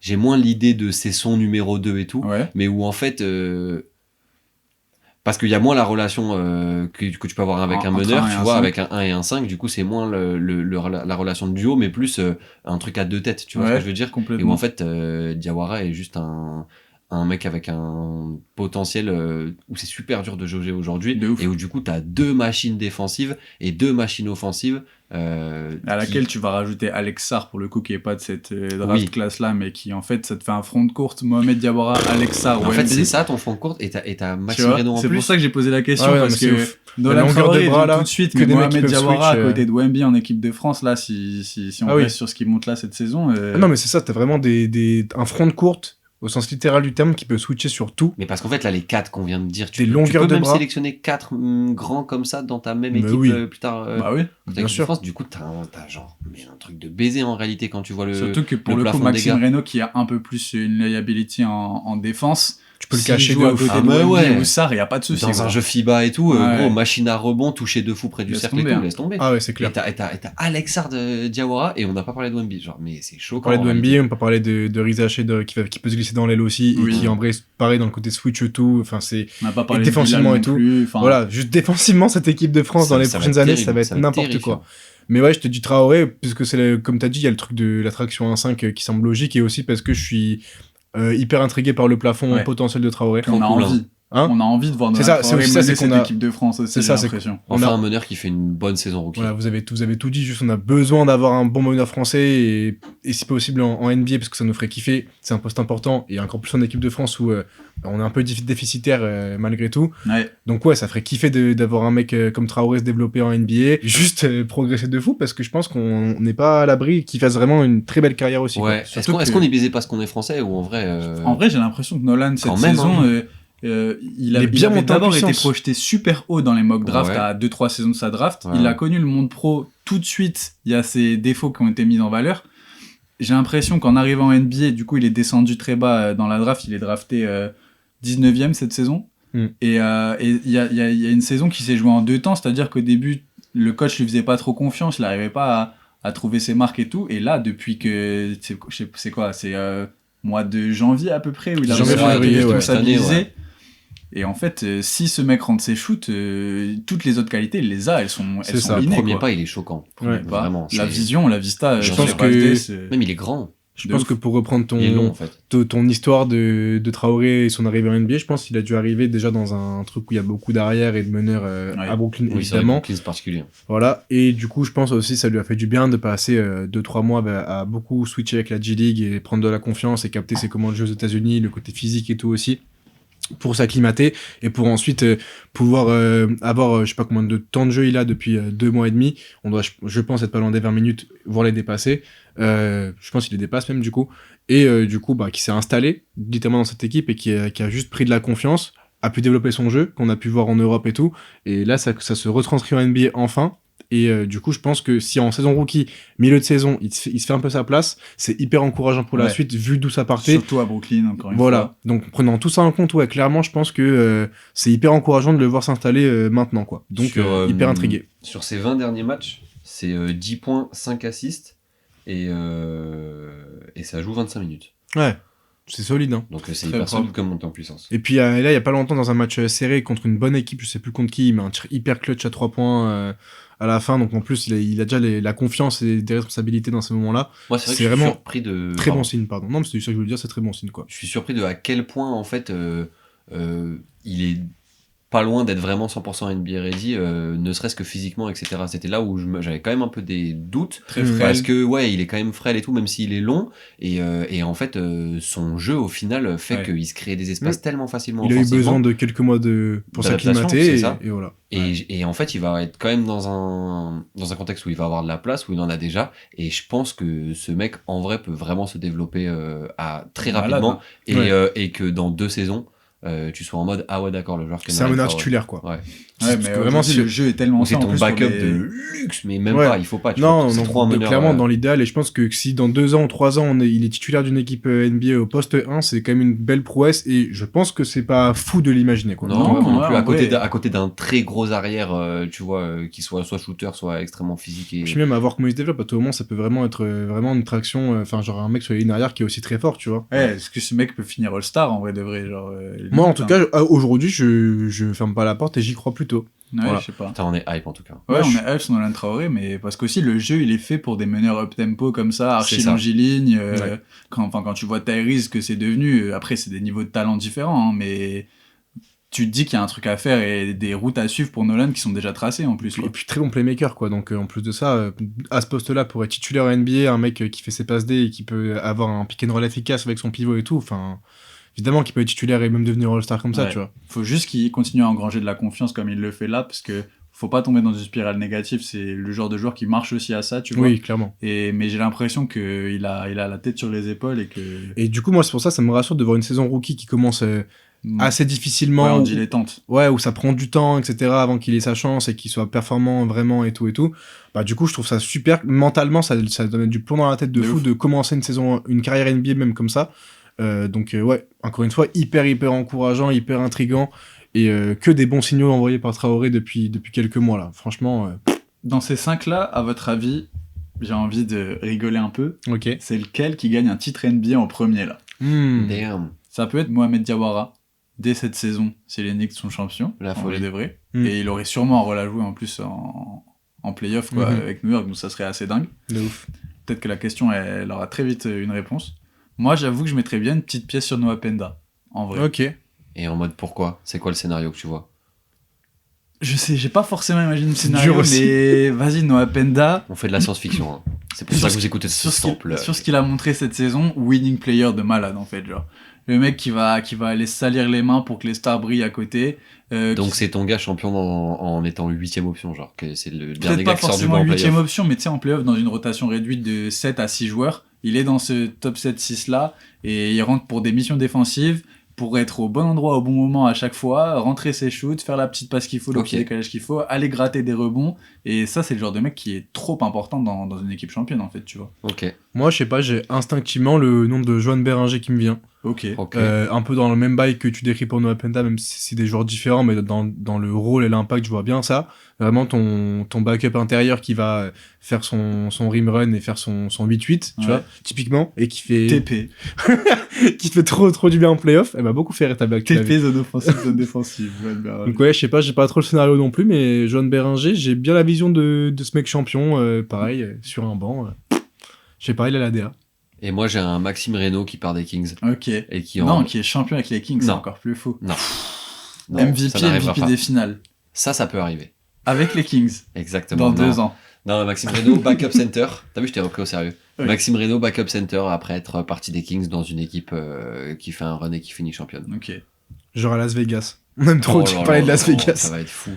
j'ai moins l'idée de c'est son numéro 2 et tout, Ouais. mais où en fait... parce qu'il y a moins la relation que tu peux avoir avec un Entre meneur, un et tu un vois, 5. avec un 1 et un 5, du coup c'est moins la relation de duo, mais plus un truc à deux têtes, tu vois ce Ouais, que je veux dire. Et complètement. où en fait Diawara est juste un mec avec un potentiel où c'est super dur de jauger aujourd'hui, De ouf. et où du coup t'as 2 machines défensives et 2 machines offensives À laquelle tu vas rajouter Alex Sarr, pour le coup, qui est pas de cette draft Oui. classe-là, mais qui, en fait, ça te fait un front de courte, Mohamed Diawara, Alex Sarr, en fait Wemby. c'est ça ton front de courte, et t'as Tu Maxime vois, Reynaud en c'est plus. pour ça que j'ai posé la question, Ah ouais, non, parce mais c'est que ouf. Nolan La longueur Traoré de bras, vient là, tout de suite, que mais des mecs qui Mohamed peuvent Diawara switch, à côté de Wemby en équipe de France, là, si on Ah oui. reste sur ce qui monte là cette saison... Ah non, mais c'est ça, t'as vraiment un front de courte, au sens littéral du terme, qui peut switcher sur tout. Mais parce qu'en fait, là, les 4 qu'on vient de dire, Des tu longueurs peux de même bras. sélectionner 4 grands comme ça dans ta même Mais équipe oui. plus tard. Bah oui. dans ta bien équipe de sûr. France, du coup, t'as genre mais un truc de baiser en réalité quand tu vois Surtout que pour le le coup, plafond des Maxime gars. Reynaud, qui a un peu plus une liability en défense, Tu peux le s'il cacher joue de à ouf. côté Ah, de mais Wemby ouais. ou Sarr, il n'y a pas de souci. Dans quoi. un jeu FIBA et tout, Ouais. gros, machine à rebond, toucher de fou près du Laisse cercle et tomber, tout, hein. laisse tomber. Ah ouais, c'est Et clair. t'as Alex Sarr de Diawara et on n'a pas parlé de Wemby, genre, mais c'est On choquant. parlait de en Wemby, réalité. on peut parler de Riza Shade qui peut se glisser dans l'aile aussi, Oui. et qui en vrai, pareil dans le côté switch et tout, enfin c'est... On n'a pas parlé Et de défensivement Bilal et non tout. plus, enfin, Voilà, juste défensivement, cette équipe de France Ça- dans les ça va prochaines être années, terrible, ça va être ça va être n'importe terrifiant. quoi. Mais ouais, je te dis Traoré, puisque c'est, comme t'as dit, il y a le truc de l'attraction 1-5 qui semble logique, et aussi parce que je suis hyper intrigué par le plafond Ouais. potentiel de Traoré. on a Trop cool, envie. Hein On a envie de voir C'est Nolan ça, c'est Traoré aussi ça, mener c'est qu'on cette a- équipe de France aussi, c'est j'ai ça, c'est l'impression. On Enfin, a- un meneur qui fait une bonne saison rookie. Voilà, vous avez tout dit, juste on a besoin d'avoir un bon meneur français, et si possible en NBA, parce que ça nous ferait kiffer, c'est un poste important, et encore plus en équipe de France où on est un peu déficitaire malgré tout. Ouais. Donc ouais, ça ferait kiffer d'avoir un mec comme Traoré se développer en NBA, juste progresser de fou, parce que je pense qu'on n'est pas à l'abri qu'il fasse vraiment une très belle carrière aussi. quoi. Ouais. Surtout Est-ce que- qu'on est baisé parce qu'on est français ou en vrai En vrai, j'ai l'impression que Nolan, cette Quand même, saison, hein. il est bien avait monté en d'abord été puissance. projeté super haut dans les mock drafts Ouais. à 2-3 saisons de sa draft. Ouais, Il a ouais. connu le monde pro tout de suite. Il y a ses défauts qui ont été mis en valeur. J'ai l'impression qu'en arrivant en NBA, du coup, il est descendu très bas dans la draft. Il est drafté 19e cette saison. Mm. Et il y a une saison qui s'est jouée en 2 temps. C'est-à-dire qu'au début, le coach lui faisait pas trop confiance. Il n'arrivait pas à trouver ses marques et tout. Et là, depuis que... C'est quoi ? C'est mois de janvier à peu près où il a Janvier, réussi à février, ouais. stabiliser. Cette année, ouais. Et en fait, si ce mec rentre ses shoots, toutes les autres qualités, il les a, elles sont C'est ça, Le innées, premier quoi. pas, il est choquant. Ouais. Pas. Vraiment. La c'est- vision, la vista, Je sur pense les que- passes, c'est- Même il est grand. Je De pense ouf. que pour reprendre Il est long en fait. ton histoire de Traoré et son arrivée en NBA, je pense qu'il a dû arriver déjà dans un truc où il y a beaucoup d'arrière et de meneurs Ouais. à Brooklyn, Oui, c'est vrai évidemment. que c'est particulier. Voilà, et du coup, je pense aussi ça lui a fait du bien de passer 2-3 mois à beaucoup switcher avec la G-League et prendre de la confiance et capter ses commandes de jeu aux États-Unis, le côté physique et tout aussi. pour s'acclimater et pour ensuite pouvoir avoir je sais pas combien de temps de jeu il a depuis 2 mois et demi. On doit je pense être pas loin des 20 minutes, voire les dépasser. Je pense qu'il les dépasse même du coup. Et du coup qui s'est installé littéralement dans cette équipe et qui a juste pris de la confiance, a pu développer son jeu qu'on a pu voir en Europe et tout. Et là ça se retranscrit en NBA enfin. Et du coup, je pense que si en saison rookie, milieu de saison, il se fait un peu sa place, c'est hyper encourageant pour la suite, vu d'où ça partait. Surtout à Brooklyn, encore une fois. Voilà. Donc, prenant tout ça en compte, ouais, clairement, je pense que c'est hyper encourageant de le voir s'installer maintenant, quoi. Donc, hyper intrigué. Sur ces 20 derniers matchs, c'est 10 points, 5 assists, et ça joue 25 minutes. Ouais. C'est solide, hein. Donc c'est hyper solide comme monté en puissance. Et puis là, il y a pas longtemps, dans un match serré contre une bonne équipe, je sais plus contre qui, il met un tir hyper clutch à 3 points à la fin. Donc en plus, il a déjà la confiance et des responsabilités dans ces moments-là. Moi, c'est vrai que je suis vraiment surpris de... Très bon signe, pardon. Non, mais c'est ça que je voulais dire, c'est très bon signe, quoi. Je suis surpris de à quel point, en fait, il est pas loin d'être vraiment 100% NBA ready, ne serait-ce que physiquement, etc. C'était là où j'avais quand même un peu des doutes. Très frêle. Parce que, ouais, il est quand même frêle et tout, même s'il est long. Et en fait, son jeu, au final, fait qu'il se crée des espaces tellement facilement. Il a eu besoin de quelques mois pour s'acclimater. Et voilà. Et en fait, il va être quand même dans un contexte où il va avoir de la place, où il en a déjà. Et je pense que ce mec, en vrai, peut vraiment se développer très rapidement. Et que dans 2 saisons, tu sois en mode ouais d'accord, le joueur c'est un meneur titulaire, quoi. Ouais, mais vraiment si le jeu est tellement c'est ton backup de luxe, mais même pas, il faut pas, tu vois, c'est trop un meneur, clairement dans l'idéal. Et je pense que si dans 2 ans ou 3 ans il est titulaire d'une équipe NBA au poste 1, c'est quand même une belle prouesse, et je pense que c'est pas fou de l'imaginer, quoi. Non plus, à côté d'un très gros arrière, tu vois, qui soit shooter, soit extrêmement physique. Et puis même à voir comment il se développe, à tout moment ça peut vraiment être vraiment une traction, enfin genre un mec sur la ligne arrière qui est aussi très fort, tu vois. Est-ce que ce mec peut finir All-Star en vrai de vrai, genre moi en tout cas aujourd'hui je ferme pas la porte et j'y crois plutôt. Ouais, voilà. Je sais pas. Putain, on est hype en tout cas. Ouais, on est hype sur Nolan Traoré, mais parce qu'aussi le jeu il est fait pour des meneurs up-tempo comme ça, archi longiligne. Quand tu vois Tyrese que c'est devenu, après c'est des niveaux de talent différents, hein, mais tu te dis qu'il y a un truc à faire et des routes à suivre pour Nolan qui sont déjà tracées en plus. Et puis très bon playmaker, quoi. Donc en plus de ça, à ce poste-là, pour être titulaire NBA, un mec qui fait ses passes D et qui peut avoir un pick and roll efficace avec son pivot et tout, enfin... Évidemment qu'il peut être titulaire et même devenir All-Star comme ça, tu vois. Faut juste qu'il continue à engranger de la confiance comme il le fait là, parce que faut pas tomber dans une spirale négative. C'est le genre de joueur qui marche aussi à ça, tu vois. Oui, clairement. Mais j'ai l'impression qu'il a la tête sur les épaules et que... Et du coup, moi, c'est pour ça me rassure de voir une saison rookie qui commence assez difficilement. Ouais, en dilettante. Ouais, où ça prend du temps, etc., avant qu'il ait sa chance et qu'il soit performant vraiment et tout. Bah, du coup, je trouve ça super. Mentalement, ça donne du plomb dans la tête de fou de commencer une carrière NBA même comme ça. Donc ouais, encore une fois, hyper encourageant, hyper intriguant, et que des bons signaux envoyés par Traoré depuis quelques mois là, franchement. Dans ces 5 là, à votre avis, j'ai envie de rigoler un peu. Ok. C'est lequel qui gagne un titre NBA en premier là? Damn. Ça peut être Mohamed Diawara dès cette saison si les Knicks sont champions, la folie de vrai. Et il aurait sûrement un rôle à jouer en plus en playoff quoi, avec New York, donc ça serait assez dingue. De ouf. Peut-être que la question elle aura très vite une réponse. Moi, j'avoue que je mettrais bien une petite pièce sur Noah Penda, en vrai. Ok. Et en mode pourquoi? C'est quoi le scénario que tu vois? Je sais, j'ai pas forcément imaginé le scénario, mais vas-y, Noah Penda. On fait de la science-fiction, hein. C'est pour ça que vous écoutez ce sample. Sur ce qu'il a montré cette saison, winning player de malade, en fait, genre. Le mec qui va aller salir les mains pour que les stars brillent à côté. Donc c'est ton gars champion en étant 8ème option, genre, que c'est le dernier gars qui sort du banc en playoff. Peut-être pas forcément 8ème option, mais tu sais, en playoff, dans une rotation réduite de 7 à 6 joueurs, il est dans ce top 7-6 là, et il rentre pour des missions défensives, pour être au bon endroit au bon moment à chaque fois, rentrer ses shoots, faire la petite passe qu'il faut, le petit décalage qu'il faut, aller gratter des rebonds, et ça c'est le genre de mec qui est trop important dans une équipe championne en fait, tu vois. Ok. Moi je sais pas, j'ai instinctivement le nom de Joan Beringer qui me vient. Ok. Un peu dans le même bail que tu décris pour Noah Penda, même si c'est des joueurs différents, mais dans le rôle et l'impact, je vois bien ça. Vraiment ton backup intérieur qui va faire son rim run et faire son 8-8, tu vois, typiquement, et qui fait... TP. qui fait trop du bien en playoff. Elle m'a beaucoup fait rire ta blague. TP, zone offensive, zone défensive. Donc ouais, je sais pas, j'ai pas trop le scénario non plus, mais Joan Beringer, j'ai bien la vision de ce mec champion, pareil, sur un banc. Je sais pas, il a la DA. Et moi, j'ai un Maxime Reynaud qui part des Kings. Ok. Et qui est champion avec les Kings, c'est encore plus fou. Non, MVP des finales. Ça peut arriver. Avec les Kings. Exactement. Dans 2 ans. Non, Maxime Reynaud, backup center. T'as vu, je t'ai repris au sérieux. Oui. Maxime Reynaud, backup center, après être parti des Kings dans une équipe qui fait un run et qui finit championne. Ok. Genre à Las Vegas. On aime trop parler de Las Vegas. Ça va être fou.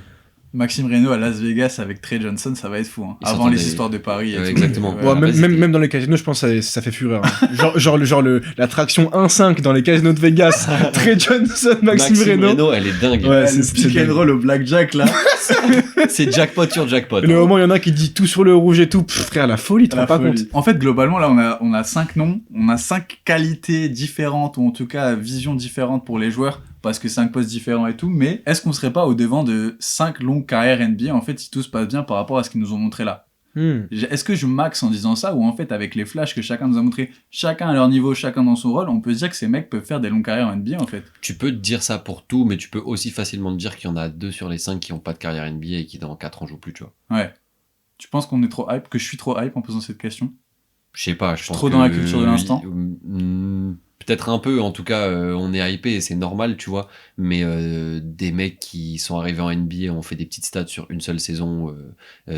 Maxime Reynaud à Las Vegas avec Trey Johnson, ça va être fou. Hein. Avant les histoires de Paris. Et tout. Exactement. Ouais, même dans les casinos, je pense que ça fait fureur. Hein. genre l'attraction 1-5 dans les casinos de Vegas. Trey Johnson, Maxime Reynaud. Elle est dingue. Ouais, c'est pick and roll au blackjack là. C'est jackpot sur jackpot. Le moment, il y en a qui dit tout sur le rouge et tout. Frère, la folie, tu te rends pas compte. En fait, globalement, là, on a 5 noms. On a 5 qualités différentes, ou en tout cas, visions différentes pour les joueurs. Parce que 5 postes différents et tout, mais est-ce qu'on serait pas au devant de 5 longues carrières NBA, en fait, si tout se passe bien par rapport à ce qu'ils nous ont montré là? Est-ce que je max en disant ça, ou en fait, avec les flashs que chacun nous a montré, chacun à leur niveau, chacun dans son rôle, on peut se dire que ces mecs peuvent faire des longues carrières en NBA, en fait? Tu peux te dire ça pour tout, mais tu peux aussi facilement te dire qu'il y en a 2 sur les 5 qui ont pas de carrière NBA et qui dans 4 ans jouent plus, tu vois. Ouais. Tu penses qu'on est trop hype, que je suis trop hype en posant cette question? Je sais pas, je pense trop dans la culture de l'instant. Peut-être un peu, en tout cas, on est hypé et c'est normal, tu vois. Mais des mecs qui sont arrivés en NBA ont fait des petites stats sur une seule saison,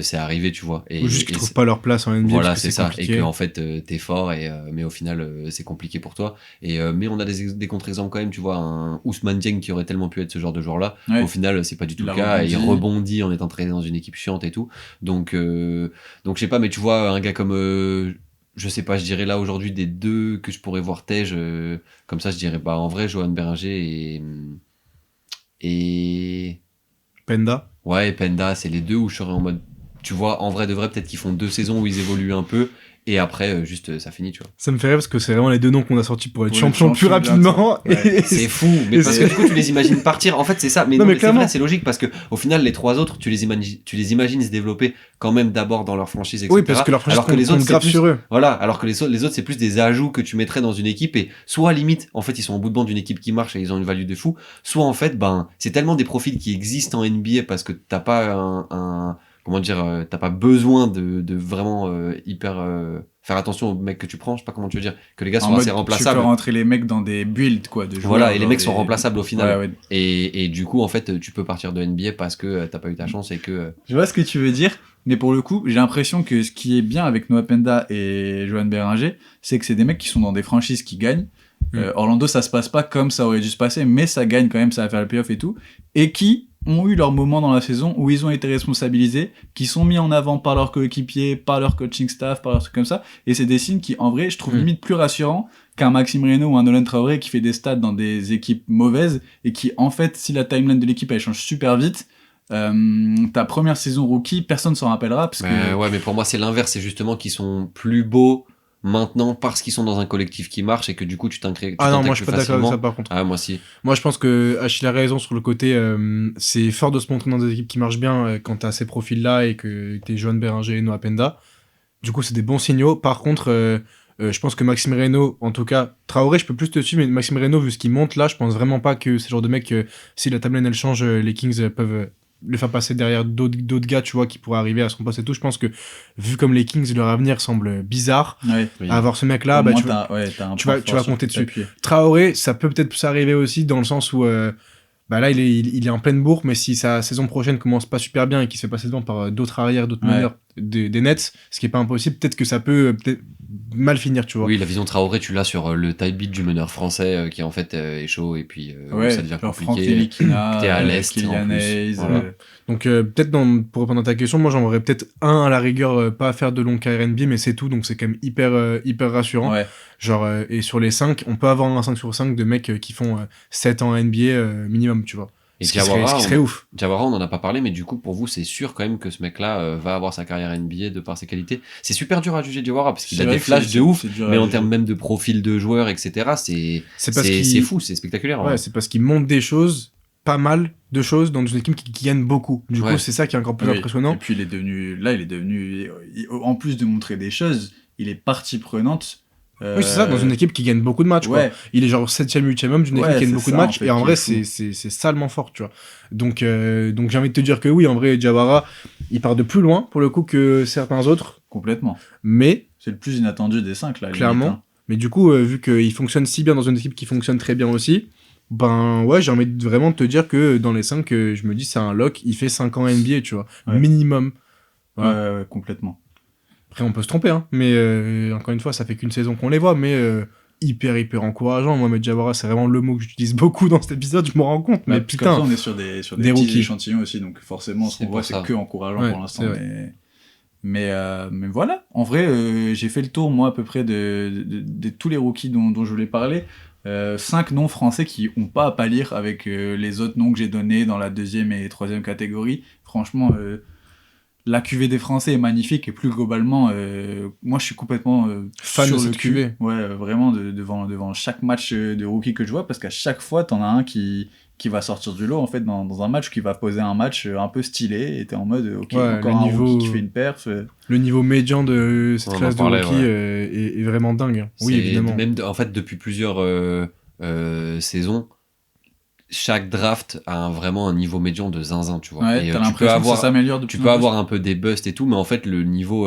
c'est arrivé, tu vois. Ou juste qu'ils trouvent pas leur place en NBA. Voilà, c'est ça. Compliqué. Et que en fait, t'es fort, mais au final, c'est compliqué pour toi. Mais on a des contre-exemples quand même, tu vois. Un Ousmane Dieng qui aurait tellement pu être ce genre de joueur-là. Ouais. Au final, c'est pas du tout le cas. Il rebondit en étant traîné dans une équipe chiante et tout. Donc je sais pas, mais tu vois, un gars comme. Je sais pas, je dirais là aujourd'hui des 2 que je pourrais voir Tej, comme ça je dirais en vrai Johan Beringer et Penda. Ouais, Penda, c'est les 2 où je serais en mode, tu vois, en vrai de vrai, peut-être qu'ils font 2 saisons où ils évoluent un peu et après juste ça finit, tu vois. Ça me fait rire parce que c'est vraiment les 2 noms qu'on a sortis pour être champion plus rapidement. Ouais. C'est fou, mais parce que du coup tu les imagines partir. En fait c'est ça, mais c'est vrai, c'est logique parce que au final les 3 autres tu les imagines se développer quand même d'abord dans leur franchise, etc. Oui, parce que leur franchise, alors que les autres grave sur eux. Voilà, alors que les autres c'est plus des ajouts que tu mettrais dans une équipe et soit limite en fait ils sont au bout de banc d'une équipe qui marche et ils ont une value de fou, soit en fait c'est tellement des profils qui existent en NBA parce que t'as pas t'as pas besoin de vraiment hyper faire attention aux mecs que tu prends, je sais pas comment tu veux dire, que les gars sont assez remplaçables. Tu peux rentrer les mecs dans des builds, quoi, de joueurs. Voilà, et les mecs sont remplaçables au final. Ouais. Et du coup, en fait, tu peux partir de NBA parce que t'as pas eu ta chance et que... Je vois ce que tu veux dire, mais pour le coup, j'ai l'impression que ce qui est bien avec Noah Penda et Johan Beringer, c'est que c'est des mecs qui sont dans des franchises qui gagnent. Orlando, ça se passe pas comme ça aurait dû se passer, mais ça gagne quand même, ça va faire le playoff et tout, et qui ont eu leur moment dans la saison où ils ont été responsabilisés, qui sont mis en avant par leurs coéquipiers, par leur coaching staff, par leurs trucs comme ça, et c'est des signes qui, en vrai, je trouve limite plus rassurants qu'un Maxime Reynaud ou un Nolan Traoré qui fait des stats dans des équipes mauvaises, et qui, en fait, si la timeline de l'équipe, elle change super vite, ta première saison rookie, personne s'en rappellera, parce que... Ouais, mais pour moi, c'est l'inverse, c'est justement qu'ils sont plus beaux maintenant parce qu'ils sont dans un collectif qui marche et que du coup tu t'intègres. Ah non, moi je suis pas d'accord avec ça par contre. Ah, moi si. Moi je pense que Achille a raison sur le côté, c'est fort de se montrer dans des équipes qui marchent bien quand t'as ces profils là et que t'es Johan Beringer et Noah Penda. Du coup c'est des bons signaux. Par contre, je pense que Maxime Reynaud, en tout cas, Traoré je peux plus te suivre, mais Maxime Reynaud vu ce qu'il monte là, je pense vraiment pas que c'est le genre de mec, si la timeline elle change, les Kings peuvent le faire passer derrière d'autres gars, tu vois, qui pourraient arriver à son poste et tout. Je pense que, vu comme les Kings, leur avenir semble bizarre, avoir ce mec-là, tu vas compter dessus. Traoré, ça peut peut-être s'arriver aussi dans le sens où, là, il est en pleine bourre, mais si sa saison prochaine commence pas super bien et qu'il se fait passer devant par d'autres arrières, d'autres meneurs des Nets, ce qui est pas impossible, peut-être que ça peut mal finir, tu vois. Oui, la vision Traoré, tu l'as sur le type beat du meneur français qui en fait est chaud et puis ça devient compliqué. T'es à l'est, Kylian Hayes. Donc peut-être pour répondre à ta question, moi j'en aurais peut-être un à la rigueur, pas à faire de longue carrière NBA, mais c'est tout, donc c'est quand même hyper rassurant. Ouais. Genre, et sur les 5, on peut avoir un 5 sur 5 de mecs qui font 7 ans NBA minimum, tu vois. Et ce qui serait ouf. Diawara, on en a pas parlé, mais du coup, pour vous, c'est sûr quand même que ce mec-là va avoir sa carrière NBA de par ses qualités. C'est super dur à juger Diawara parce qu'il a des flashs de ouf, mais en termes même de profil de joueur, etc., c'est fou, c'est spectaculaire. Ouais, c'est parce qu'il monte des choses, pas mal de choses dans une équipe qui gagne beaucoup. Du coup, c'est ça qui est encore plus impressionnant. Et puis il est devenu, en plus de montrer des choses, il est partie prenante. Oui, c'est ça, dans une équipe qui gagne beaucoup de matchs, quoi. Il est genre 7ème, 8ème homme d'une équipe qui gagne beaucoup de matchs, et en vrai, c'est salement fort, tu vois. Donc j'ai envie de te dire que oui, en vrai, Diawara, il part de plus loin, pour le coup, que certains autres. Complètement. Mais. C'est le plus inattendu des 5, là. Clairement. Limite, hein. Mais du coup, vu qu'il fonctionne si bien dans une équipe qui fonctionne très bien aussi, j'ai envie de vraiment te dire que dans les 5, je me dis, c'est un lock, il fait 5 ans NBA, tu vois. Minimum. Ouais, complètement. Après, on peut se tromper, hein. Mais encore une fois, ça fait qu'une saison qu'on les voit, mais hyper encourageant. Mohamed Jawara, c'est vraiment le mot que j'utilise beaucoup dans cet épisode, je me rends compte. Mais parce qu'après, putain, on est sur des des petits rookies. échantillons aussi, donc forcément, ce C'est qu'on voit, pour c'est ça. que encourageant Ouais, pour l'instant. c'est vrai. Mais voilà, en vrai, j'ai fait le tour, moi, à peu près de tous les rookies dont je voulais parler. 5 noms français qui n'ont pas à pâlir avec les autres noms que j'ai donnés dans la 2e et 3e catégorie. Franchement, la cuvée des Français est magnifique et plus globalement, moi je suis complètement Fan sur de le cette cul. cuvée. Ouais, vraiment devant chaque match de rookie que je vois, parce qu'à chaque fois, t'en as un qui va sortir du lot en fait dans un match, qui va poser un match un peu stylé, et t'es en mode ok, Ouais, encore le un niveau- rookie qui fait une perf. Le niveau médian de cette On en classe parlait, de rookie ouais. est vraiment dingue. Oui, C'est évidemment. Même en fait, depuis plusieurs saisons, chaque draft a vraiment un niveau médian de zinzin, tu vois. Ouais, Et t'as tu peux l'impression que ça avoir, s'améliore de tu plus peux en plus. avoir un peu des busts et tout, mais en fait, le niveau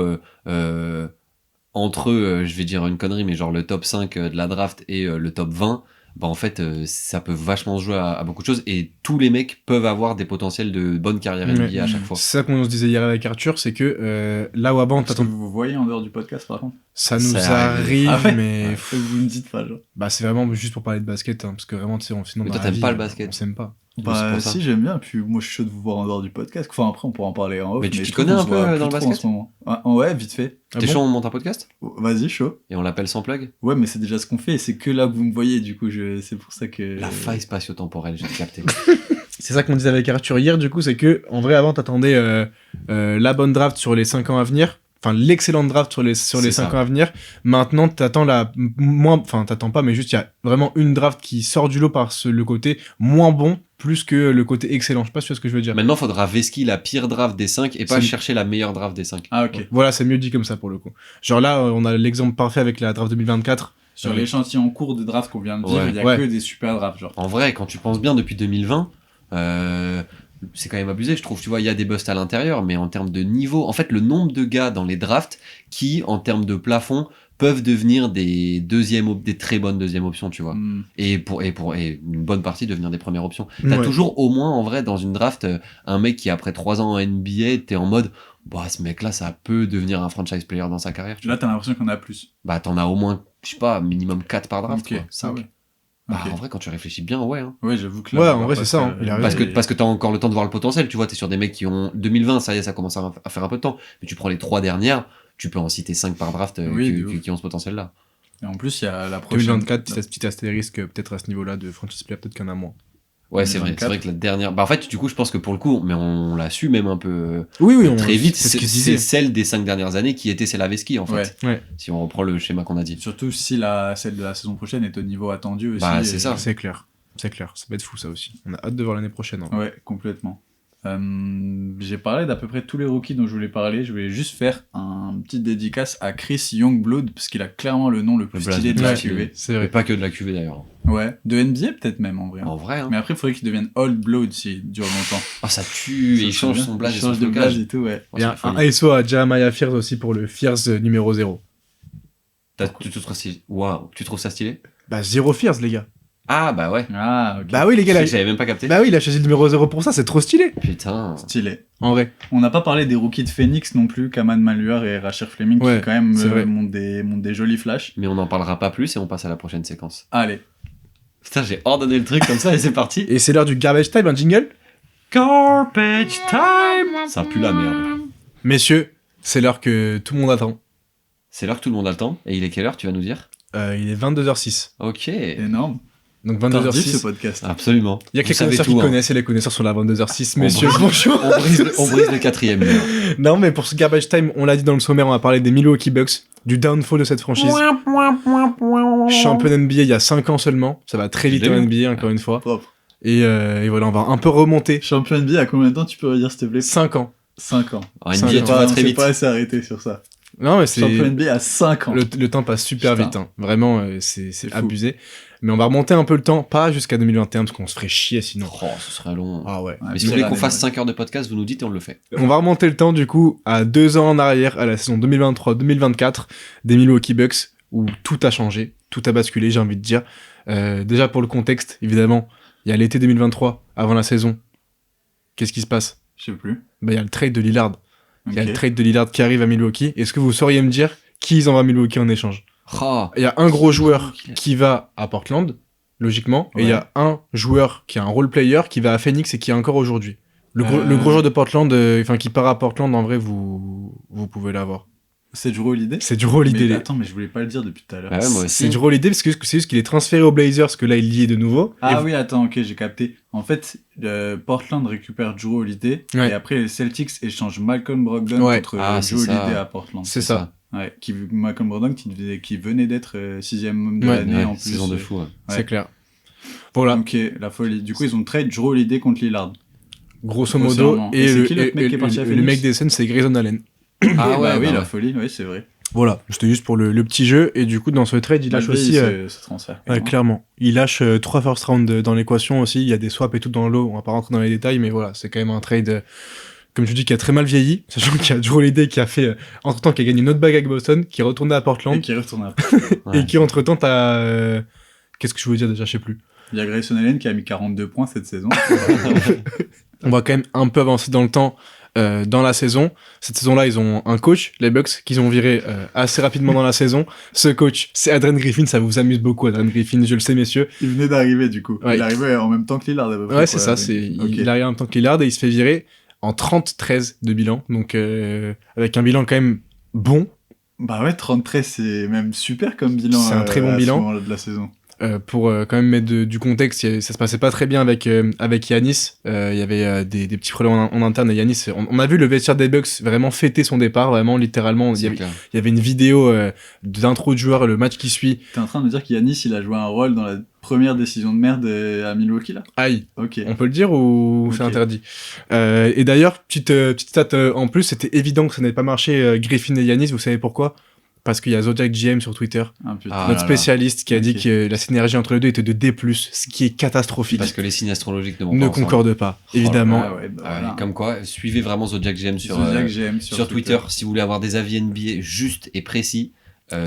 entre, je vais dire une connerie, mais genre le top 5 de la draft et le top 20, bah en fait, ça peut vachement se jouer à beaucoup de choses, et tous les mecs peuvent avoir des potentiels de bonne carrière NBA Ouais. à chaque fois. C'est ça qu'on se disait hier avec Arthur, c'est que là où avant, Parce que vous voyez en dehors du podcast par contre. ça nous Ça arrive, Ah ouais. mais Ouais. Vous me dites pas, genre. bah, c'est vraiment juste pour parler de basket, hein, parce que vraiment, tu sais, sinon, Mais dans toi, la t'aimes vie, pas le basket. on s'aime pas. C'est Bah pour ça. si, j'aime bien, puis moi je suis chaud de vous voir en dehors du podcast. Enfin après on pourra en parler en off. Mais tu t'y je trouve connais qu'on un se peu voit dans plus le trop en basket ce moment. Ouais, vite fait. Ah T'es bon chaud, on monte un podcast Vas-y, chaud. et on l'appelle sans plug. Ouais, mais c'est déjà ce qu'on fait, et c'est que là que vous me voyez, du coup, c'est pour ça que... La faille spatio-temporelle, j'ai capté. C'est ça qu'on disait avec Arthur hier, du coup, c'est que, en vrai, avant, t'attendais la bonne draft sur les 5 ans à venir. Enfin, l'excellente draft sur les C'est 5 ça. ans à venir. Maintenant, t'attends enfin, t'attends pas, mais juste, il y a vraiment une draft qui sort du lot par le côté moins bon, plus que le côté excellent. Je sais pas si tu vois ce que je veux dire. Maintenant, faudra Veski la pire draft des 5 et pas C'est- chercher la meilleure draft des 5. Ah ok. Voilà, c'est mieux dit comme ça pour le coup. Genre là, on a l'exemple parfait avec la draft 2024. Sur Avec- l'échantillon en cours de draft qu'on vient de dire, Ouais. il y a Ouais. que des super drafts, genre. En vrai, quand tu penses bien, depuis 2020, c'est quand même abusé, je trouve. Tu vois, il y a des busts à l'intérieur, mais en termes de niveau, en fait, le nombre de gars dans les drafts qui, en termes de plafond, peuvent devenir des très bonnes deuxièmes options, tu vois. Et une bonne partie devenir des premières options. T'as Ouais. toujours au moins, en vrai, dans une draft, un mec qui, après 3 ans en NBA, t'es en mode, bah, ce mec-là, ça peut devenir un franchise player dans sa carrière. Tu vois. Là, t'as l'impression qu'on a plus. Bah, t'en as au moins, je sais pas, minimum 4 par draft, Ok. quoi. 5. Ah ouais. Bah, Ok. en vrai, quand tu réfléchis bien, ouais. Hein. Ouais, j'avoue que Ouais, là, en on vrai, va c'est ça, pas hein. Il a Parce raison. que t'as encore le temps de voir le potentiel, tu vois, t'es sur des mecs qui ont 2020, ça y est, ça commence à faire un peu de temps, mais tu prends les 3 dernières, tu peux en citer 5 par draft Oui, de ouf. qui ont ce potentiel-là. Et en plus, il y a la prochaine... 2024, petit astérisque, peut-être à ce niveau-là de franchise player, peut-être qu'il y en a moins. Ouais, c'est vrai 2024. que la dernière, bah en fait, du coup, je pense que pour le coup, mais on l'a su même un peu Oui, oui, très vite, c'est ce qu'il se c'est disait. celle des 5 dernières années qui était Selaveski, en fait, Ouais. Ouais, si on reprend le schéma qu'on a dit. Surtout si celle de la saison prochaine est au niveau attendu aussi. Bah, c'est ça. c'est clair. C'est clair, ça va être fou ça aussi. On a hâte de voir l'année prochaine. hein. Ouais, complètement. J'ai parlé d'à peu près tous les rookies dont je voulais parler. Je voulais juste faire un petit dédicace à Chris Youngblood, parce qu'il a clairement le nom le plus Le blaze stylé de de la la QV. C'est Mais vrai. pas que de la QV d'ailleurs. Ouais, de NBA peut-être même en vrai. En vrai, hein. Mais après, il faudrait qu'il devienne Old Blood s'il dure longtemps. Ah, ça tue, et il change son blaze et il son change de flocage. blaze et tout, ouais. Ouais, Et c'est un, une folie. un SO à Jeremiah Fears aussi pour le Fears numéro 0. Tu trouves ça Waouh, tu trouves ça stylé? Bah, 0 Fears, les gars. Ah, bah ouais. Ah, ok. Bah oui, les gars, là, J'avais même pas capté. bah oui, il a choisi le numéro 0 pour ça, c'est trop stylé. Putain. Stylé. En vrai. On n'a pas parlé des rookies de Phoenix non plus, Kaman Maluar et Rachir Fleming, Ouais, qui quand même c'est vrai. montent des jolis flashs. Mais on n'en parlera pas plus et on passe à la prochaine séquence. Allez. Putain, j'ai ordonné le truc comme ça et c'est parti. Et c'est l'heure du garbage time, un jingle. Garbage time. Ça pue la merde. Messieurs, c'est l'heure que tout le monde attend. C'est l'heure que tout le monde a le temps. Et il est quelle heure, tu vas nous dire? Il est 22h06. Ok. Énorme. Donc Tardif ce 22h06. podcast. Absolument. Il y a que Vous les savez connaisseurs tout, qui hein. connaissent et les connaisseurs sur la 22h06, On messieurs. brise- Bonjour. On brise le 4ème mur. Non, mais pour ce garbage time, on l'a dit dans le sommaire, on va parler des Milwaukee Bucks, du downfall de cette franchise. Champion NBA il y a 5 ans seulement. Ça va très vite Je l'ai en vu. NBA, encore une fois. Propre. Et voilà, on va un peu remonter. Champion NBA, à combien de temps tu peux redire, s'il te plaît? 5 ans. 5 ans. En Ça, NBA, on tu vas très C'est vite. pas assez arrêté sur ça. Non, mais c'est. Champion NBA à 5 ans. Le temps passe super Putain. vite, hein. Vraiment, c'est fou. abusé. Mais on va remonter un peu le temps, pas jusqu'à 2021, parce qu'on se ferait chier sinon. Oh, ce serait long. Ah ouais. Ouais, Mais si vous voulez pire qu'on année, fasse ouais. 5 heures de podcast, vous nous dites et on le fait. On va remonter le temps, du coup, à 2 ans en arrière, à la saison 2023-2024 des Milwaukee Bucks, où tout a changé, tout a basculé, j'ai envie de dire. Déjà, pour le contexte, évidemment, il y a l'été 2023, avant la saison. Qu'est-ce qui se passe? Je sais plus. Bah, il y a le trade de Lillard. Il y a Ok. le trade de Lillard qui arrive à Milwaukee. Est-ce que vous sauriez me dire qui ils envoient à Milwaukee en échange? Oh. Il y a un gros joueur qui va à Portland, logiquement, et il y a un joueur qui est un role player qui va à Phoenix et qui est encore aujourd'hui. Le gros joueur de Portland, qui part à Portland, en vrai, vous pouvez l'avoir. C'est Jrue Holiday. C'est Jrue Holiday. Mais attends, mais je voulais pas le dire depuis tout à l'heure. Bah ouais, moi aussi. C'est Jrue Holiday parce que c'est juste qu'il est transféré aux Blazers, parce que là, il y est de nouveau. Ah oui, attends, ok, j'ai capté. En fait, Portland récupère Jrue Holiday, Ouais. et après, les Celtics échangent Malcolm Brogdon contre Jrue Holiday à Portland. C'est ça. Ouais, Malcolm Brogdon qui venait d'être 6e homme de l'année en plus. Saison de fou. Ouais. C'est clair. Voilà. Ok, la folie. Du coup, ils ont trade Jrue Holiday contre Lillard. Grosso modo. Et c'est qui l'autre mec qui est parti à Phoenix ? Le mec des Suns, c'est Grayson Allen. Ah ouais, oui, bah la ouais. folie, oui, c'est vrai. Voilà, c'était juste pour le petit jeu. Et du coup, dans ce trade, il lâche aussi. ce transfert. Clairement. Il lâche 3 first round dans l'équation aussi. Il y a des swaps et tout dans l'eau. On va pas rentrer dans les détails, mais voilà, c'est quand même un trade, comme je dis, qui a très mal vieilli. Sachant qu'il y a Jrue Holiday qui a fait, entre-temps, qui a gagné une autre bague avec Boston, qui est retourné à Portland. Et qui retourne après. Et qui, entre-temps, qu'est-ce que je veux dire déjà, je sais plus. Il y a Grayson Allen qui a mis 42 points cette saison. On va quand même un peu avancer dans le temps. Dans la saison. Cette saison-là, ils ont un coach, les Bucks, qu'ils ont viré assez rapidement dans la saison. Ce coach, c'est Adrian Griffin. Ça vous amuse beaucoup, Adrian Griffin, je le sais, messieurs. Il venait d'arriver, du coup. Ouais. Il arrivait en même temps que Lillard. À peu près, Ouais, c'est ça. Il arrive en même temps que Lillard et il se fait virer en 30-13 de bilan. Donc, avec un bilan quand même bon. Bah ouais, 33, c'est même super comme bilan. C'est un très bon bilan. À ce moment-là de la saison. Pour quand même mettre du contexte, ça se passait pas très bien avec Giannis. Il y avait des petits problèmes en interne et Giannis. On a vu le vestiaire des Bucks vraiment fêter son départ, vraiment littéralement. Il y avait une vidéo d'intro de joueur, le match qui suit. T'es en train de me dire qu'Giannis, il a joué un rôle dans la première décision de merde à Milwaukee là ? Aïe. Ok. On peut le dire ou Ok. c'est interdit. Et d'ailleurs, petite stat en plus, c'était évident que ça n'avait pas marché Griffin et Giannis. Vous savez pourquoi ? Parce qu'il y a Zodiac GM sur Twitter, Ah, putain. Ah, notre là, spécialiste, qui a dit Ok. que la synergie entre les deux était de D+, ce qui est catastrophique. Parce que les signes astrologiques ne vont Ne pas ensemble. concorde pas, Oh là évidemment. Ah ouais, bah Ah ouais, voilà. comme quoi, suivez vraiment Zodiac GM sur Zodiac GM sur Twitter si vous voulez avoir des avis NBA justes et précis,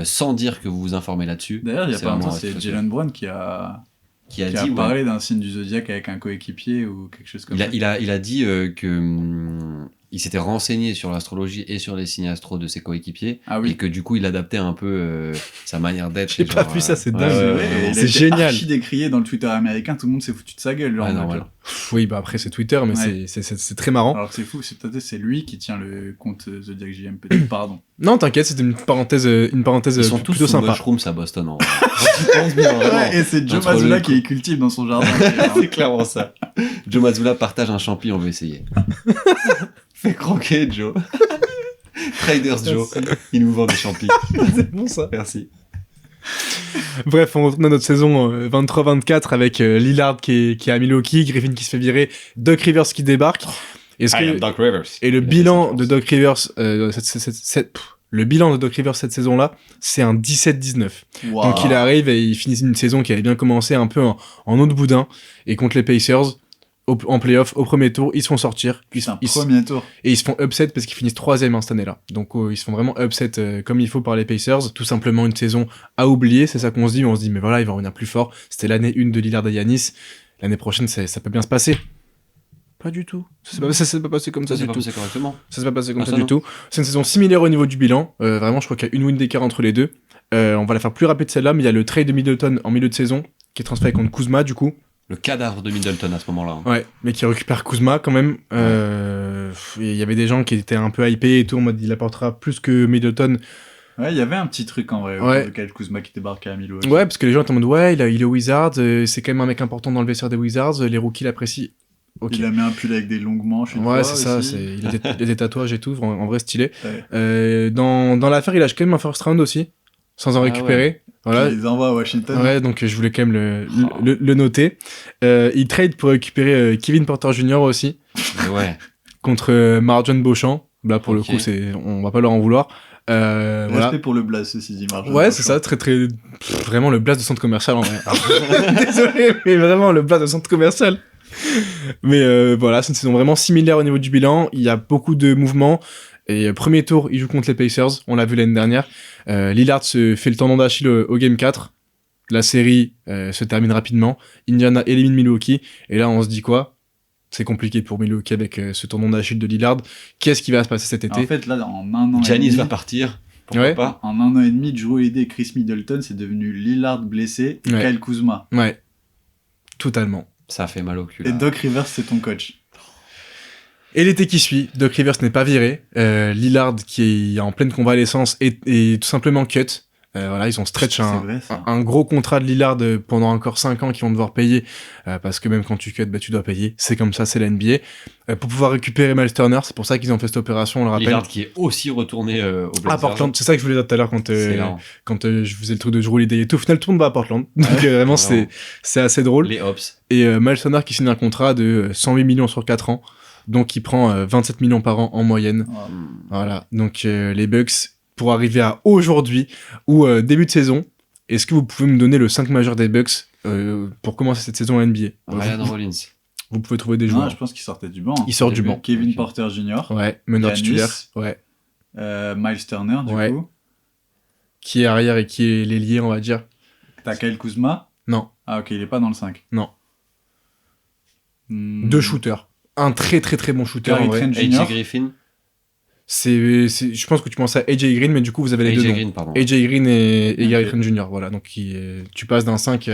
sans dire que vous vous informez là-dessus. D'ailleurs, il y a C'est pas longtemps, vraiment, c'est faut Jalen Brown qui a dit, parlé d'un signe du zodiaque avec un coéquipier ou quelque chose comme ça. il a dit que il s'était renseigné sur l'astrologie et sur les signes astro de ses coéquipiers Ah oui. et que du coup il adaptait un peu sa manière d'être. J'ai pas vu ça, c'est dingue. C'est ouais, vrai, ouais, il a c'est été génial. archi décrié dans le Twitter américain, tout le monde s'est foutu de sa gueule. Genre, Ouais, en mode, normal. genre. Oui, bah après c'est Twitter, mais Ouais. c'est très marrant. Alors que c'est fou, c'est peut-être c'est lui qui tient le compte Zodiac GM, peut-être, pardon. Non, t'inquiète, c'était une parenthèse Ils sont tous plutôt sous sympa. mushrooms à Boston. En vrai. Quand tu penses bien, vraiment. Ouais, et c'est Joe Entre Mazzulla le qui les cultive dans son jardin. C'est clairement ça. Joe Mazzulla partage un champi, on veut essayer. Fais croquer, Joe. Traders Joe, il nous vend des champis. C'est bon ça. Merci. Bref, on retourne à notre saison 23-24 avec Lillard qui est à Milwaukee, Griffin qui se fait virer, Doc Rivers qui débarque. Est-ce que... Doc Rivers. Et le bilan de Doc Rivers, le bilan de Doc Rivers cette saison-là, c'est un 17-19. Wow. Donc il arrive et il finit une saison qui avait bien commencé un peu en eau de boudin. Et contre les Pacers, en playoff, au premier tour, ils se font sortir. Putain, Ils- premier tour. Et ils se font upset parce qu'ils finissent 3ème cette année-là. Donc ils se font vraiment upset comme il faut par les Pacers. Tout simplement une saison à oublier, c'est ça qu'on se dit. On se dit, mais voilà, il va revenir plus fort. C'était l'année 1 de Lillard et Giannis. L'année prochaine, ça peut bien se passer. Pas du tout. Ça s'est pas passé comme ça Ça s'est du pas tout. passé correctement. Ça s'est pas passé comme Ah, ça ça du non. tout. C'est une saison similaire au niveau du bilan. Vraiment, je crois qu'il y a une win d'écart entre les deux. On va la faire plus rapide celle-là, mais il y a le trade de Middleton en milieu de saison qui est transféré contre Kuzma du coup. Le cadavre de Middleton à ce moment-là. Ouais, mais qui récupère Kuzma quand même. Il y avait des gens qui étaient un peu hypés et tout, en mode il apportera plus que Middleton. Ouais, il y avait un petit truc en vrai. Ouais. De Kyle Kuzma qui débarquait à Milwaukee. Ouais, parce que les gens étaient en mode ouais, il est Wizards, c'est quand même un mec important dans le vestiaire des Wizards, les rookies l'apprécient. Ok. Il a mis un pull avec des longues manches. Une Ouais, fois c'est ça, aussi. il a des tatouages et tout, en vrai stylé. Ouais. Dans l'affaire, il lâche quand même un first round aussi, sans en Ah récupérer. Voilà. Il les envoie à Washington. Ouais, donc je voulais quand même le noter. Il trade pour récupérer Kevin Porter Jr. aussi, Mais ouais. contre Marjon Beauchamp. Là, pour Ok. le coup, on va pas leur en vouloir. Respect Voilà. pour le Blast, ceci dit, Marjon. Ouais, c'est ça, vraiment le blast de centre commercial en vrai. Désolé, mais vraiment le blast de centre commercial. Mais voilà, c'est une saison vraiment similaire au niveau du bilan. Il y a beaucoup de mouvements. Et premier tour, il joue contre les Pacers. On l'a vu l'année dernière. Lillard se fait le tendon d'Achille au Game 4. La série se termine rapidement. Indiana élimine Milwaukee. Et là, on se dit quoi ? C'est compliqué pour Milwaukee avec ce tendon d'Achille de Lillard. Qu'est-ce qui va se passer cet été ? En fait, là, en un an. et Giannis demi, va partir. Ouais. pas. En 1 an et demi, Drew Holiday et Chris Middleton, c'est devenu Lillard blessé et Ouais. Kyle Kuzma. Ouais. Totalement. Ça fait mal au cul. Et Là. Doc Rivers, c'est ton coach. Et l'été qui suit, Doc Rivers n'est pas viré. Lillard, qui est en pleine convalescence, est tout simplement cut. Voilà, ils ont stretch C'est vrai, ça. un gros contrat de Lillard pendant encore 5 ans qu'ils vont devoir payer. Parce que même quand tu cut, bah, tu dois payer. C'est comme ça, c'est la NBA. Pour pouvoir récupérer Miles Turner, c'est pour ça qu'ils ont fait cette opération, on le rappelle. Lillard qui est aussi retourné au Blazers. À Portland, c'est ça que je voulais dire tout à l'heure quand je faisais le truc de Drew Holiday et tout. Au final, tout le monde va à Portland. Donc vraiment, vraiment. c'est assez drôle. Les Hops. Et Miles Turner qui signe un contrat de 108 millions sur 4 ans. Donc il prend 27 millions par an en moyenne. Oh. Voilà. Donc les Bucks, pour arriver à aujourd'hui ou début de saison, est-ce que vous pouvez me donner le 5 majeur des Bucks pour commencer cette saison en NBA? Ryan Rollins. Vous pouvez trouver des Non, joueurs. je pense qu'il sortait du banc. Il sort du début. banc. Kevin Ok. Porter Jr., Ouais, meneur Giannis. titulaire. Ouais. Miles Turner, du Ouais. coup. Qui est arrière et qui est l'ailier, on va dire. T'as Kyle Kuzma. Non. Ah, ok, il est pas dans le 5. Non. Hmm. 2 shooters. Un très très très bon shooter Gary en vrai. Trent AJ Jr. Griffin. Je pense que tu penses à AJ Green, mais du coup vous avez les deux AJ noms. Green, pardon. AJ Green et Gary Ok. Trent Jr. Voilà, donc tu passes d'un 5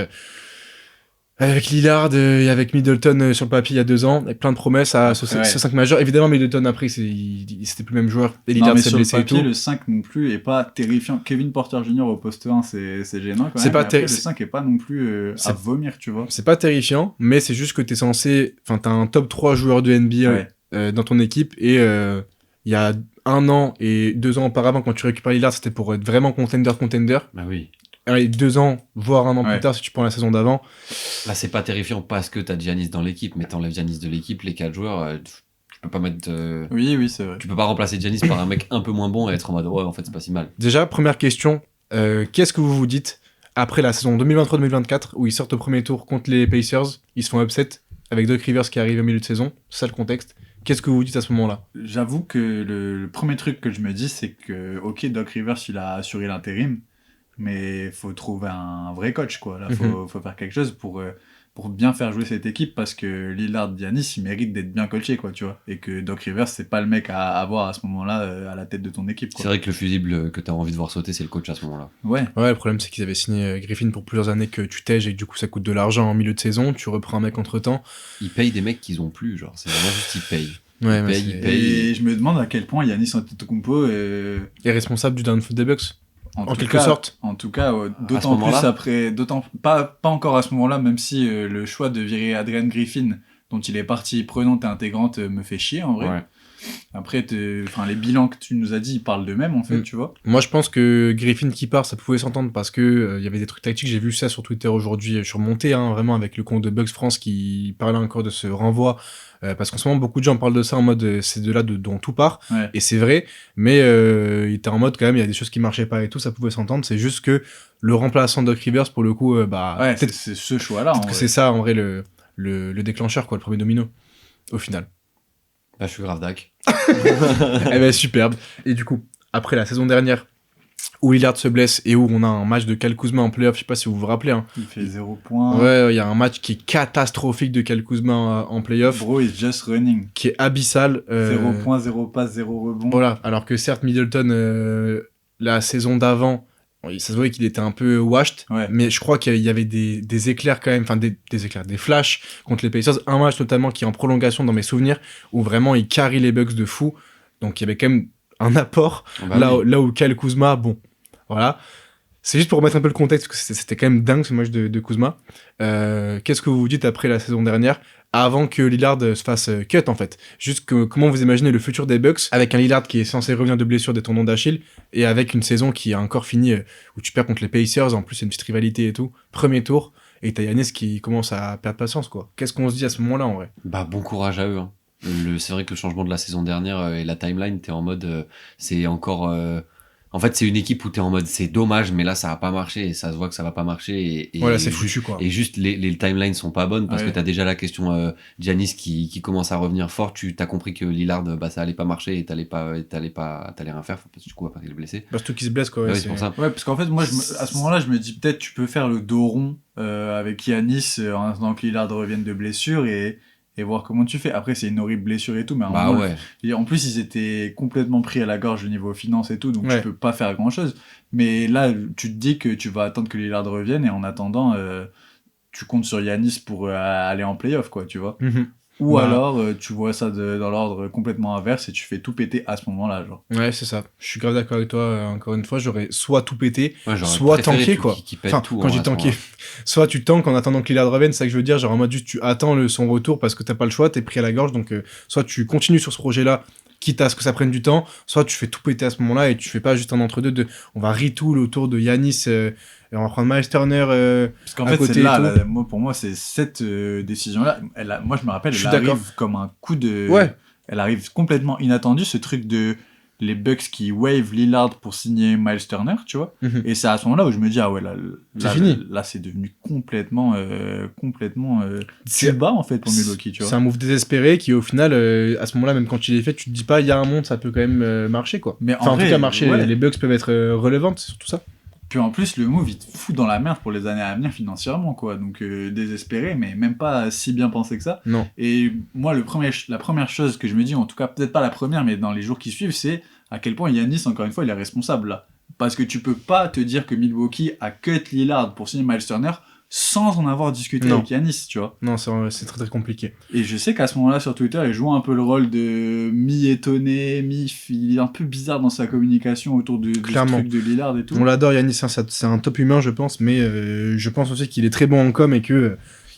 avec Lillard et avec Middleton sur le papier il y a 2 ans, avec plein de promesses à ce Ouais. 5 majeur. Évidemment, Middleton après, c'était plus le même joueur. Et Non, Lillard mais s'est sur le blessé et papier, tout. le 5 non plus est pas terrifiant. Kevin Porter Jr. au poste 1, c'est gênant quand C'est même. pas Mais après, terri- le 5 est pas non plus à C'est- vomir, tu vois. C'est pas terrifiant, mais c'est juste que t'es censé. Enfin, t'as un top 3 joueur de NBA Ouais. dans ton équipe et il y a 1 an et 2 ans auparavant, quand tu récupères Lillard, c'était pour être vraiment contender. Bah oui. Et 2 ans, voire 1 an Ouais. plus tard, si tu prends la saison d'avant. Là, c'est pas terrifiant parce que t'as Giannis dans l'équipe, mais t'enlèves Giannis de l'équipe, les 4 joueurs, tu peux pas mettre. Oui, oui, c'est vrai. Tu peux pas remplacer Giannis par un mec un peu moins bon et être en mode ouais, en fait, c'est pas si mal. Déjà, première question, qu'est-ce que vous vous dites après la saison 2023-2024 où ils sortent au premier tour contre les Pacers, ils se font upset avec Doc Rivers qui arrive au milieu de saison, c'est ça le contexte. Qu'est-ce que vous vous dites à ce moment-là? J'avoue que le premier truc que je me dis, c'est que, ok, Doc Rivers, il a assuré l'intérim, mais faut trouver un vrai coach, quoi. Là, faut faire quelque chose pour bien faire jouer cette équipe, parce que Lillard, Giannis, ils méritent d'être bien coachés, quoi, tu vois. Et que Doc Rivers, c'est pas le mec à avoir à ce moment-là à la tête de ton équipe, C'est quoi. vrai que le fusible que t'as envie de voir sauter, c'est le coach à ce moment-là. Ouais. Ouais, le problème c'est qu'ils avaient signé Griffin pour plusieurs années que tu tèges et que du coup ça coûte de l'argent en milieu de saison, tu reprends un mec entre-temps. Ils payent des mecs qu'ils ont plus, genre, c'est vraiment juste ils payent. Ouais, mais paye, c'est- il paye. Et je me demande à quel point Giannis Antetokounmpo est responsable du downfall des Bucks, en tout quelque cas- sorte. En tout cas, ce d'autant plus moment-là après, pas encore à ce moment-là, même si le choix de virer Adrian Griffin, dont il est partie prenante et intégrante, me fait chier en vrai. Ouais. Après, les bilans que tu nous as dit, ils parlent d'eux-mêmes en fait, Mm. tu vois. Moi je pense que Griffin qui part, ça pouvait s'entendre parce que il y avait des trucs tactiques, j'ai vu ça sur Twitter aujourd'hui, je suis remonté vraiment avec le compte de Bucks France qui parlait encore de ce renvoi, parce qu'en ce moment beaucoup de gens parlent de ça en mode c'est de là dont tout part. Ouais. Et c'est vrai, mais il était en mode quand même, il y a des choses qui marchaient pas et tout, ça pouvait s'entendre. C'est juste que le remplaçant Doc Rivers, pour le coup, Ouais, peut-être c'est ce choix-là. en que vrai. c'est ça en vrai le déclencheur, quoi, le premier domino, au final. Bah, je suis grave dac. Eh ben superbe. Et du coup, après la saison dernière, où Lillard se blesse et où on a un match de Kyle Kuzma en playoff, je sais pas si vous vous rappelez. Hein. Il fait 0 points. Ouais, il y a un match qui est catastrophique de Kyle Kuzma en playoff, Bro is just running. qui est abyssal. 0 points, 0 passe, 0 rebond. Voilà, alors que certes Middleton, la saison d'avant, ça se voyait qu'il était un peu washed, Ouais. mais je crois qu'il y avait des éclairs quand même, enfin des éclairs, des flashs contre les Pacers. Un match notamment qui est en prolongation dans mes souvenirs, où vraiment il carry les Bucks de fou. Donc il y avait quand même un apport. Bah là, oui. là où Kyle Kuzma, bon, voilà. C'est juste pour remettre un peu le contexte, parce que c'était quand même dingue ce match de Kuzma. Qu'est-ce que vous vous dites après la saison dernière, avant que Lillard se fasse cut en fait? Juste comment vous imaginez le futur des Bucks, avec un Lillard qui est censé revenir de blessure des tendons d'Achille, et avec une saison qui a encore fini, où tu perds contre les Pacers, en plus il y a une petite rivalité et tout, premier tour, et t'as Giannis qui commence à perdre patience, quoi. Qu'est-ce qu'on se dit à ce moment-là en vrai? Bah, bon courage à eux. Hein. C'est vrai que le changement de la saison dernière et la timeline, t'es en mode. C'est encore. En fait, c'est une équipe où t'es en mode c'est dommage, mais là ça va pas marcher et ça se voit que ça va pas marcher. Et Voilà, c'est ju- foutu, quoi. Et juste les timelines sont pas bonnes parce Ouais. que t'as déjà la question Giannis qui commence à revenir fort. T'as compris que Lillard, bah, ça allait pas marcher et t'allais rien faire parce que du coup après il est blessé. Bah, surtout qu'il se blesse, quoi. Ouais, ouais, c'est pour ça. Ouais, parce qu'en fait, moi, à ce moment-là, je me dis peut-être tu peux faire le dos rond avec Giannis en attendant que Lillard revienne de blessure et et voir comment tu fais. Après, c'est une horrible blessure et tout, mais Bah ouais. en plus, ils étaient complètement pris à la gorge au niveau finance et tout, donc Ouais. tu peux pas faire grand-chose. Mais là, tu te dis que tu vas attendre que Lillard revienne, et en attendant, tu comptes sur Giannis pour aller en playoff, quoi, tu vois. Ou Bah. alors, tu vois ça dans l'ordre complètement inverse et tu fais tout péter à ce moment-là, genre. Ouais, c'est ça. Je suis grave d'accord avec toi. Encore une fois, j'aurais soit tout pété, Ouais, j'aurais soit préféré tanké, tout quoi. qui pète Enfin, tout, quand hein, je dis à ce tanké, soit tu tankes en attendant que Lillard revienne, c'est ça que je veux dire. Genre en mode juste, tu attends son retour parce que t'as pas le choix, t'es pris à la gorge. Donc, soit tu continues sur ce projet-là, quitte à ce que ça prenne du temps, soit tu fais tout péter à ce moment-là et tu fais pas juste un entre-deux de on va retool autour de Giannis, et on va prendre Miles Turner Parce qu'en à fait, côté celle-là, et tout. moi, pour moi, c'est cette décision-là. Moi, je me rappelle, Je suis elle arrive d'accord. comme un coup de. Ouais. Elle arrive complètement inattendue, ce truc de les Bucks qui wave Lillard pour signer Miles Turner, tu vois. Mhm. Et c'est à ce moment-là où je me dis, ah ouais, C'est fini. Là, c'est devenu complètement C'est- bas, en fait, pour Milwaukee, tu C'est vois. un move désespéré qui, au final, à ce moment-là, même quand il est fait, tu te dis pas, il y a un monde, ça peut quand même marcher, quoi. Mais Enfin, en vrai, tout cas, marcher, ouais. les Bucks peuvent être relevantes, c'est surtout ça. Puis en plus, le move, il te fout dans la merde pour les années à venir financièrement, quoi. Donc, désespéré, mais même pas si bien pensé que ça. Non. Et moi, la première chose que je me dis, en tout cas, peut-être pas la première, mais dans les jours qui suivent, c'est à quel point Giannis, encore une fois, il est responsable, là. Parce que tu peux pas te dire que Milwaukee a cut Lillard pour signer Miles Turner sans en avoir discuté Non. avec Giannis, tu vois. Non, c'est très très compliqué. Et je sais qu'à ce moment-là, sur Twitter, il joue un peu le rôle de mi-étonné, il est un peu bizarre dans sa communication autour de ce Clairement. truc de Lillard et tout. On l'adore, Yannis, hein, c'est un top humain, je pense, mais je pense aussi qu'il est très bon en com et que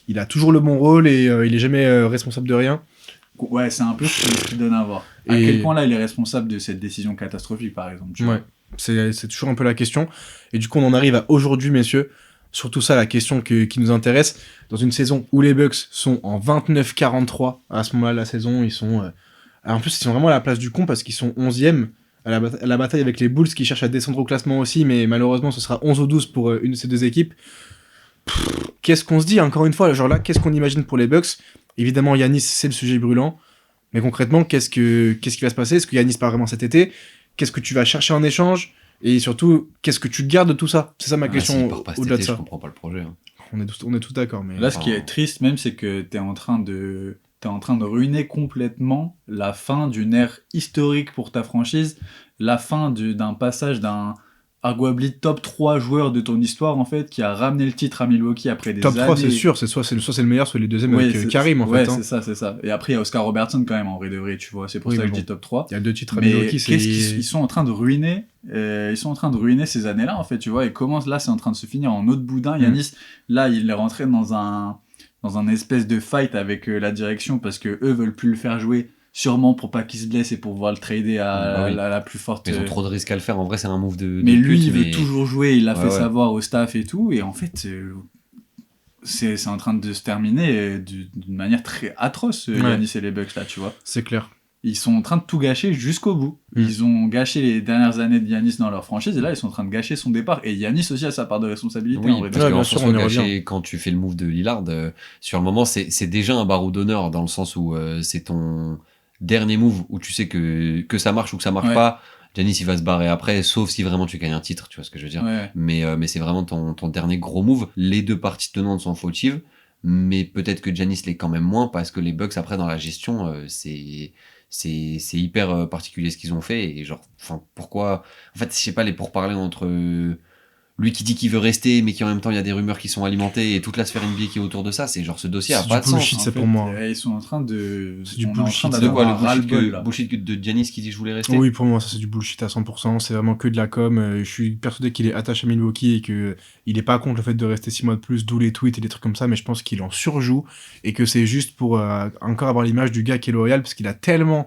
il a toujours le bon rôle et il est jamais responsable de rien. Ouais, c'est un peu ce qu'il donne à voir. À Et- quel point là, il est responsable de cette décision catastrophique, par exemple. Tu vois. Ouais, c'est toujours un peu la question. Et du coup, on en arrive à aujourd'hui, messieurs. Surtout ça, la question qui nous intéresse. Dans une saison où les Bucks sont en 29-43, à ce moment-là de la saison, ils sont... en plus, ils sont vraiment à la place du con parce qu'ils sont 11e à la bataille avec les Bulls qui cherchent à descendre au classement aussi, mais malheureusement, ce sera 11 ou 12 pour une de ces deux équipes. Qu'est-ce qu'on se dit, encore une fois, genre là, qu'est-ce qu'on imagine pour les Bucks? Évidemment, Giannis, c'est le sujet brûlant. Mais concrètement, qu'est-ce qui va se passer? Est-ce que Giannis part vraiment cet été? Qu'est-ce que tu vas chercher en échange? Et surtout, qu'est-ce que tu gardes de tout ça? C'est ça ma question s'il part pas cet au-delà de été, je ça. comprends pas le projet. Hein. On est tous d'accord, mais... Là, ce qui est triste même, c'est que t'es en train de ruiner complètement la fin d'une ère historique pour ta franchise, la fin d'un passage d'un arguably top 3 joueur de ton histoire, en fait, qui a ramené le titre à Milwaukee après des Top années. 3, c'est sûr, soit c'est le meilleur, soit les deuxièmes Ouais, avec Karim, en ouais, fait. Hein. c'est ça. Et après, il y a Oscar Robertson quand même, en vrai de vrai, tu vois. C'est pour Oui, ça que mais je dis bon. top 3. Il y a 2 titres à Mais Milwaukee, qu'est-ce qu'ils ils sont en train de ruiner ils sont en train de ruiner ces années-là, en fait, tu vois. Et comment là, c'est en train de se finir en autre boudin. Giannis, là, il est rentré dans un espèce de fight avec la direction parce que eux veulent plus le faire jouer, sûrement pour pas qu'il se blesse et pour pouvoir le trader à Bah oui. la plus forte. Ils ont trop de risques à le faire. En vrai, c'est un move de. Mais de lui, pute, il veut mais- toujours jouer. Il l'a Ouais, fait ouais. savoir au staff et tout. Et en fait, c'est en train de se terminer d'une manière très atroce, Ouais. Giannis et les Bucks, là, tu vois. C'est clair. Ils sont en train de tout gâcher jusqu'au bout. Mm. Ils ont gâché les dernières années de Giannis dans leur franchise et là ils sont en train de gâcher son départ. Et Giannis aussi a sa part de responsabilité Oui, en vrai. parce Ouais, qu'en bien sûr, soi, on y gâcher, revient. quand tu fais le move de Lillard, sur le moment, c'est déjà un barreau d'honneur dans le sens où c'est ton dernier move où tu sais que ça marche ou que ça marche Ouais. pas. Giannis, il va se barrer après, sauf si vraiment tu gagnes un titre, tu vois ce que je veux dire. Ouais. Mais c'est vraiment ton dernier gros move. Les deux parties tenantes sont fautives, mais peut-être que Giannis l'est quand même moins parce que les Bucks après dans la gestion, c'est hyper particulier ce qu'ils ont fait et genre, enfin pourquoi, en fait je sais pas les pourparlers entre lui qui dit qu'il veut rester mais qui en même temps il y a des rumeurs qui sont alimentées et toute la sphère NBA qui est autour de ça, c'est genre ce dossier a C'est pas du de sens. bullshit, En c'est fait, pour moi. Ils sont en train de. C'est du on est en bullshit, train c'est De quoi, d'avoir le un ras-le-bol, là. bullshit de Giannis qui dit je voulais rester? Oui, pour moi, ça c'est du bullshit à 100%. C'est vraiment que de la com. Je suis persuadé qu'il est attaché à Milwaukee et qu'il est pas contre le fait de rester 6 mois de plus, d'où les tweets et des trucs comme ça, mais je pense qu'il en surjoue et que c'est juste pour encore avoir l'image du gars qui est loyal parce qu'il a tellement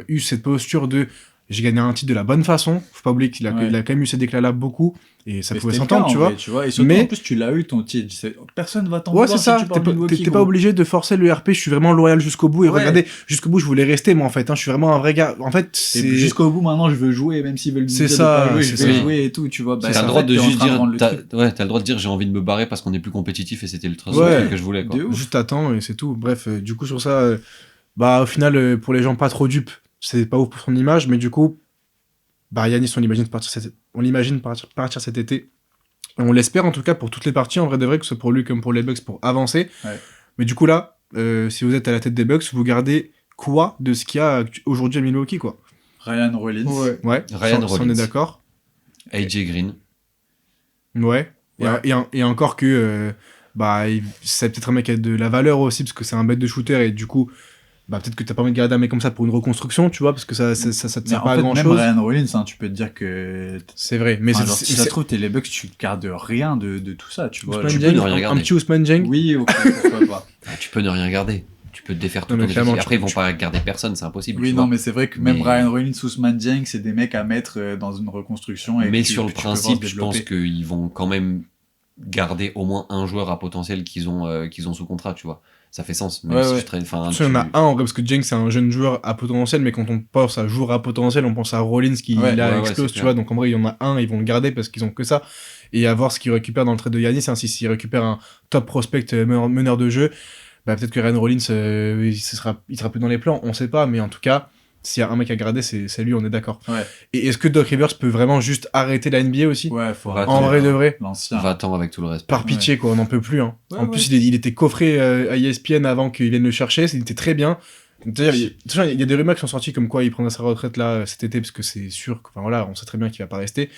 eu cette posture de j'ai gagné un titre de la bonne façon. Faut pas oublier qu'il a, Ouais. il a quand même eu ces déclats-là beaucoup et ça Mais pouvait c'était le s'entendre, cas, tu en vois. vrai, tu vois. Et surtout, Mais- en plus, tu l'as eu ton titre. Personne va t'en Ouais, vouloir c'est si ça. tu parles T'es Milwaukee, pas gros. obligé de forcer le RP. Je suis vraiment loyal jusqu'au bout. Et Ouais. regardez, jusqu'au bout, je voulais rester, moi, en fait. Hein, je suis vraiment un vrai gars. En fait, Et c'est. jusqu'au bout, maintenant, je veux jouer, même s'ils veulent me C'est dire ça, de pas jouer, je c'est vais ça. jouer et tout, tu vois. Bah, T'as en le droit fait, de t'es en juste train de dire, rendre le truc. t'as le droit de dire j'ai envie de me barrer parce qu'on est plus compétitif et c'était le truc Ouais. que je voulais quoi. De ouf. Juste attends et c'est tout. Bref, du coup, sur ça, bah, au final, pour les gens pas trop dupes, c'est pas ouf pour son image, mais du coup, bah, Yanis, on l'imagine partir cet été. Et on l'espère, en tout cas, pour toutes les parties, en vrai de vrai, que ce soit pour lui comme pour les Bucks, pour avancer. Ouais. Mais du coup, là, si vous êtes à la tête des Bucks, vous gardez quoi de ce qu'il y a aujourd'hui à Milwaukee, quoi. Ryan Rollins. Ouais, Ryan ça, on Rollins. est d'accord. AJ Green. Ouais. Ouais. Et encore que c'est peut-être un mec qui a de la valeur aussi, parce que c'est un bête de shooter, et du coup, peut-être que t'as pas envie de garder un mec comme ça pour une reconstruction, tu vois, parce que ça te Mais sert en pas à fait, grand même chose. Ryan Rollins, hein, tu peux te dire que. C'est vrai, mais Enfin, genre, si ça se trouve, t'es les Bucks, tu gardes rien de tout ça, tu vois. Ousmane tu peux Dieng, ne rien un garder. petit Ousmane Dieng. Oui, ok, pourquoi pas. Tu peux ne rien garder. Tu peux te défaire tout Non, mais ton clairement, effectif. Après, ils vont tu- pas garder personne, c'est impossible. Oui, tu non, vois. mais c'est vrai que même Mais- Ryan Rollins, Ousmane Dieng, c'est des mecs à mettre dans une reconstruction. Et Mais que sur le tu peux voir se principe, je pense développer. qu'ils vont quand même garder au moins un joueur à potentiel qu'ils ont sous contrat, tu vois. Ça fait sens. Même Ouais, si ouais. je traîne. Enfin, Attention, il y en a un en vrai, parce que Dieng c'est un jeune joueur à potentiel, mais quand on pense à joueur à potentiel, on pense à Rollins qui Ouais, là ouais, explose, c'est tu clair. vois. Donc en vrai, il y en a un, ils vont le garder parce qu'ils ont que ça. Et à voir ce qu'ils récupèrent dans le trade de Giannis, hein, s'ils récupèrent un top prospect meneur de jeu, peut-être que Ryan Rollins, il sera plus dans les plans, on sait pas, mais en tout cas, s'il y a un mec à garder, c'est lui, on est d'accord. Ouais. Et est-ce que Doc Rivers peut vraiment juste arrêter la NBA aussi? Ouais, faut Va arrêter, En vrai de vrai. L'ancien. Va-t'en avec tout le reste. Par pitié, quoi, on n'en peut plus. Hein. Ouais, En ouais. plus, il était coffré à ESPN avant qu'ils viennent le chercher, il était très bien. C'est-à-dire, il y a des rumeurs qui sont sorties comme quoi il prendra sa retraite là cet été, parce que c'est sûr, enfin voilà, on sait très bien qu'il va pas rester.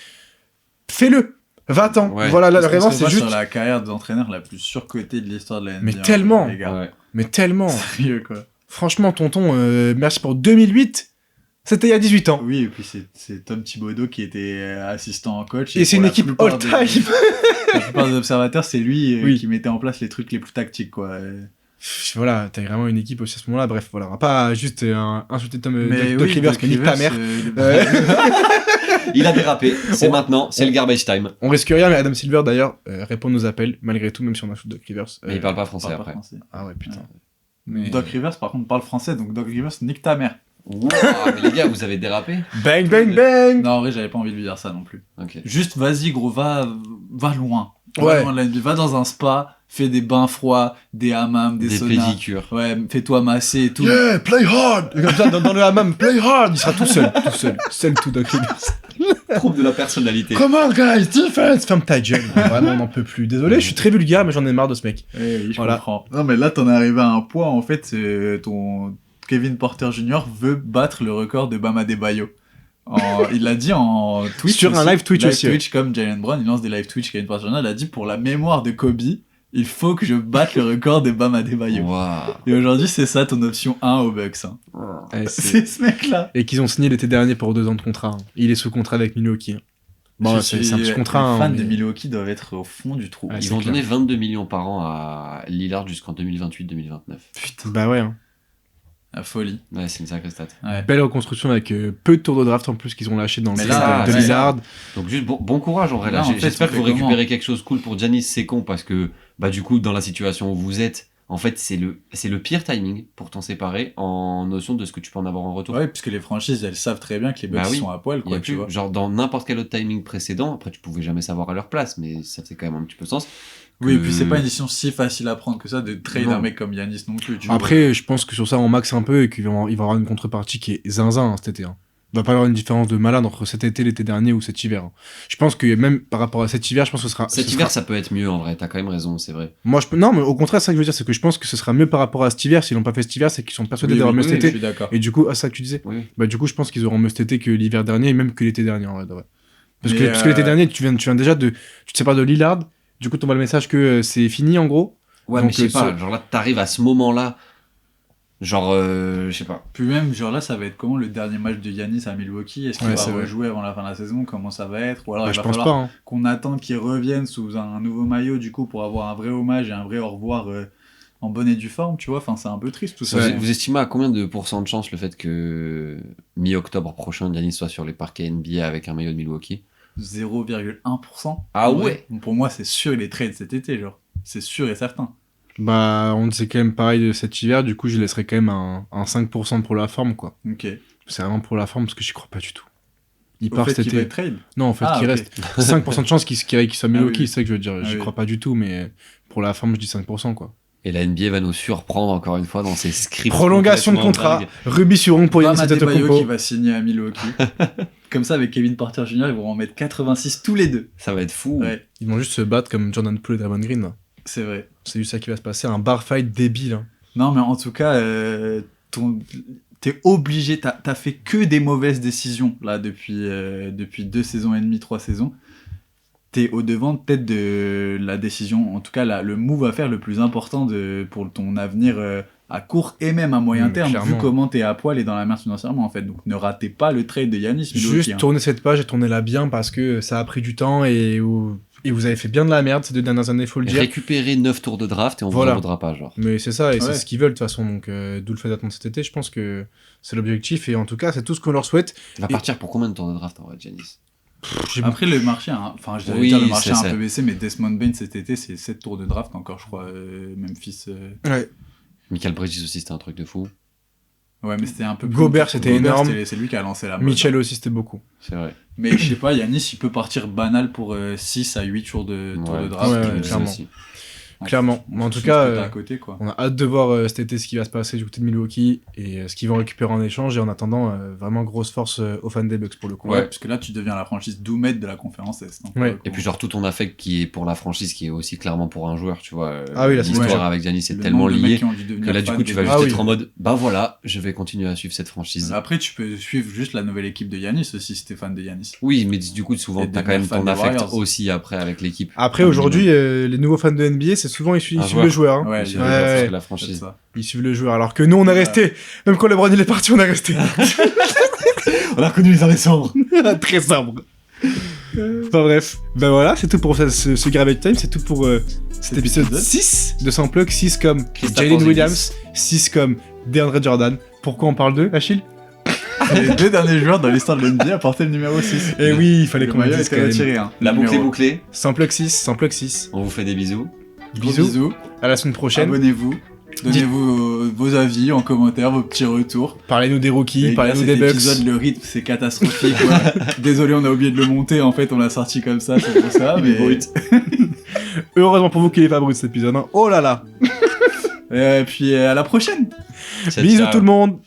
Fais-le! Va-t'en! Ouais. Voilà, là, Parce qu'on vraiment, serait c'est pas juste. sur la carrière d'entraîneur la plus surcotée de l'histoire de la NBA. Mais tellement. Les gars. Ouais. Mais tellement! Sérieux, quoi. Franchement, tonton, merci pour 2008! C'était il y a 18 ans. Oui, et puis c'est Tom Thibodeau qui était assistant en coach. Et c'est pour une la équipe plupart all-time! La plupart des observateurs, c'est lui Oui. qui mettait en place les trucs les plus tactiques, quoi. Voilà, t'as vraiment une équipe aussi à ce moment-là. Bref, voilà, on va pas juste insulter Doc oui, Rivers, Doc mais nique ta Rivers, mère. Il a dérapé. C'est On- maintenant. C'est le garbage time. On risque rien, mais Adam Silver d'ailleurs répond à nos appels, malgré tout, même si on insulte Doc Rivers. Mais il parle pas français Parle pas après. français. Ah ouais, putain. Mais Mais- Doc Rivers, par contre, parle français, donc Doc Rivers, nique ta mère. Wow, mais les gars, vous avez dérapé. Bang, bang, bang! Non, en vrai, j'avais pas envie de lui dire ça non plus. Ok. Juste, vas-y, gros, va loin. Ouais. Va loin de la NBA. Va dans un spa, fais des bains froids, des hammams, des Des saunas. pédicures. Ouais, fais-toi masser et tout. Yeah, play hard! Et comme ça, dans le hammam, play hard! Il sera tout seul tout Doc Rivers. Trouve de la personnalité. Come on, guys, defense! Ferme ta gueule. Vraiment, on n'en peut plus. Désolé, je suis très vulgaire, mais j'en ai marre de ce mec. Oui, je Voilà. comprends. Non, mais là, t'en es arrivé à un point, en fait, ton Kevin Porter Jr. veut battre le record de Bam Adebayo. Il l'a dit en Twitch. Sur un live Twitch aussi, ouais. Twitch comme Jalen Brown, il lance des live Twitch. Kevin Porter Jr. il a dit pour la mémoire de Kobe, il faut que je batte le record de Bam Adebayo. Waouh. Et aujourd'hui, c'est ça ton option 1 aux Bucks. Hein. Eh, C'est ce mec-là. Et qu'ils ont signé l'été dernier pour 2 ans de contrat. hein. Il est sous contrat avec Milwaukee. hein. Bon, c'est un petit contrat. Les hein, fans mais- de Milwaukee doivent être au fond du trou. Ouais, Ils c'est vont clair. donner 22 millions par an à Lillard jusqu'en 2028-2029. Putain, Bah ouais. hein. la folie. Ouais, c'est une sacrée stat. Ouais. Belle reconstruction avec peu de tours de draft en plus qu'ils ont lâché dans le Mais trade là, de ouais. Lillard. Donc juste bon courage en vrai. Là, Là, en fait, j'espère on que vous fait récupérez comment quelque chose de cool pour Giannis. C'est con parce que bah du coup dans la situation où vous êtes, en fait c'est le pire timing pour t'en séparer en notion de ce que tu peux en avoir en retour. Ouais, puisque les franchises, elles savent très bien que les Bucks Bah oui. sont à poil, Il y quoi, a tu plus, vois. genre dans n'importe quel autre timing précédent, après tu pouvais jamais savoir à leur place, mais ça fait quand même un petit peu sens. Oui, et que- puis c'est pas une décision si facile à prendre que ça de trade Non. un mec comme Yanis non plus. Tu vois. Après, je pense que sur ça, on max un peu et qu'il va y avoir une contrepartie qui est zinzin hein, cet été. hein. Il va pas y avoir une différence de malade entre cet été, l'été dernier ou cet hiver. hein. Je pense que même par rapport à cet hiver, je pense que ce sera. Cet ce hiver sera- ça peut être mieux en vrai, t'as quand même raison, c'est vrai. Moi, non, mais au contraire, c'est ça que je veux dire, c'est que je pense que ce sera mieux par rapport à cet hiver. S'ils l'ont pas fait cet hiver, c'est qu'ils sont persuadés Oui, d'avoir oui, mieux oui, cet je été. suis d'accord. Et du coup, ça que tu disais. Oui. Bah, du coup, je pense qu'ils auront mieux cet été que l'hiver dernier et même que l'été dernier en vrai. de vrai. Parce Mais, que l'été dernier, tu viens déjà de. Tu te sépares de Lillard. Du coup, t'envoies le message que c'est fini en gros. Ouais, Donc, mais je sais pas, ça- genre là t'arrives à ce moment-là, genre je sais pas. Puis même, genre là, ça va être comment le dernier match de Yanis à Milwaukee? Est-ce qu'il Ouais, va c'est vrai. rejouer avant la fin de la saison? Comment ça va être? Ou alors Bah, il je va pense falloir pas. hein. qu'on attende qu'il revienne sous un nouveau maillot, du coup, pour avoir un vrai hommage et un vrai au revoir en bonne et due forme, tu vois? Enfin, c'est un peu triste tout ça. Vous estimez à combien de pourcents de chance le fait que mi-octobre prochain, Giannis soit sur les parquets NBA avec un maillot de Milwaukee? 0,1%. Ah ouais? Pour moi, c'est sûr, il est trade cet été, genre. C'est sûr et certain. Bah, on sait quand même pareil de cet hiver. Du coup, je laisserai quand même un 5% pour la forme, quoi. Ok. C'est vraiment pour la forme parce que j'y crois pas du tout. Il Au part fait cet qu'il va été. être trade. Non, en fait, Ah, qu'il ok. reste 5% de chance qu'il soit Milwaukee, oui, oui. c'est ça que je veux dire. Ah J'y oui. crois pas du tout, mais pour la forme, je dis 5%, quoi. Et la NBA va nous surprendre encore une fois dans ses scripts. Prolongation de complètement contrat. dingues. Ruby sur rond pour Bam Yannis Adebayo qui Antetokounmpo. va signer à Milwaukee. Comme ça, avec Kevin Porter Jr., ils vont en mettre 86 tous les deux. Ça va être fou. Ouais, Ils vont juste se battre comme Jordan Poole et Draymond Green. là. c'est vrai. C'est juste ça qui va se passer. Un bar fight débile. hein. Non, mais en tout cas, t'es obligé, t'as fait que des mauvaises décisions là depuis 2 saisons et demie, 3 saisons. T'es au devant peut-être de la décision, en tout cas le move à faire le plus important pour ton avenir à court et même à moyen terme, clairement. vu comment t'es à poil et dans la merde financièrement en fait. Donc ne ratez pas le trade de Giannis. Juste tournez cette page et tournez-la bien parce que ça a pris du temps et vous avez fait bien de la merde ces 2 dernières années, faut le dire. Récupérer 9 tours de draft et on vous en voudra pas, genre. Mais c'est ça, et Ouais. c'est ce qu'ils veulent de toute façon, donc d'où le fait d'attendre cet été, je pense que c'est l'objectif, et en tout cas, c'est tout ce qu'on leur souhaite. Il va partir pour combien de tours de draft en vrai, Giannis? Après le marché, enfin je dirais Oui, dire le marché a c'est un peu baissé, mais Desmond Bain cet été c'est 7 tours de draft encore je crois, Memphis. Ouais. Michael Bridges aussi, c'était un truc de fou. Ouais, mais c'était un peu plus... Gobert, c'était énorme. C'est lui qui a lancé la mode. Mitchell aussi, c'était beaucoup. C'est vrai. Mais je sais pas, Giannis, il peut partir banal pour 6 à 8 tours de draft. Ouais, clairement. Aussi. Clairement. Mais en tout Tout cas, à côté, quoi. on a hâte de voir cet été ce qui va se passer du côté de Milwaukee et ce qu'ils vont récupérer en échange. Et en attendant, vraiment grosse force aux fans des Bucks pour le coup. Ouais, parce que là, tu deviens la franchise Doumet de la conférence Est. Donc, Ouais. Et puis genre tout ton affect qui est pour la franchise, qui est aussi clairement pour un joueur, tu vois. Ah oui, là, c'est l'histoire sûr. avec Giannis est le tellement nombre de mecs lié qui ont dû devenir que là du fans coup tu des vas Bucks. juste Ah être oui. en mode, bah voilà, je vais continuer à suivre cette franchise. Après, tu peux suivre juste la nouvelle équipe de Giannis aussi si t'es fan de Giannis. Oui, mais du coup souvent Et t'as des quand même fans ton des affect Warriors. aussi après avec l'équipe. Après, aujourd'hui, les nouveaux fans de NBA, c'est souvent ils suivent le joueur. Hein. Ouais, C'est ouais, ouais. la C'est franchise. ça. Ils suivent le joueur. Alors que nous, on est resté. Même quand LeBron il est parti, on est resté. On a reconnu les années sombres. Très sombre. Enfin bref, ben voilà, c'est tout pour ce Garbage Time, c'est tout pour cet épisode 6 de Samplug, 6 comme Kristaps Jalen Porzingis. Williams, 6 comme DeAndre Jordan. Pourquoi on parle d'eux, Achille? Les 2 derniers joueurs dans l'histoire de l'NBA à porter le numéro 6. Eh oui, il fallait Le qu'on le maillot dise était quand même. retiré. Hein. La Le boucle est numéro. bouclée. Samplug 6, Samplug 6. On vous fait des bisous. Gros Bisous, bisous. à la semaine prochaine. Abonnez-vous. Donnez-vous vos avis en commentaire, vos petits retours. Parlez-nous des rookies, Et parlez-nous là, des cet Bucks. épisode, le rythme, c'est catastrophique. Ouais. Désolé, on a oublié de le monter. En fait, on l'a sorti comme ça, c'est pour ça. Il est Mais... brut. Heureusement pour vous qu'il est pas brut cet épisode. Hein. Oh là là. Et puis à la prochaine. Ciao, Bisous ciao. tout le monde.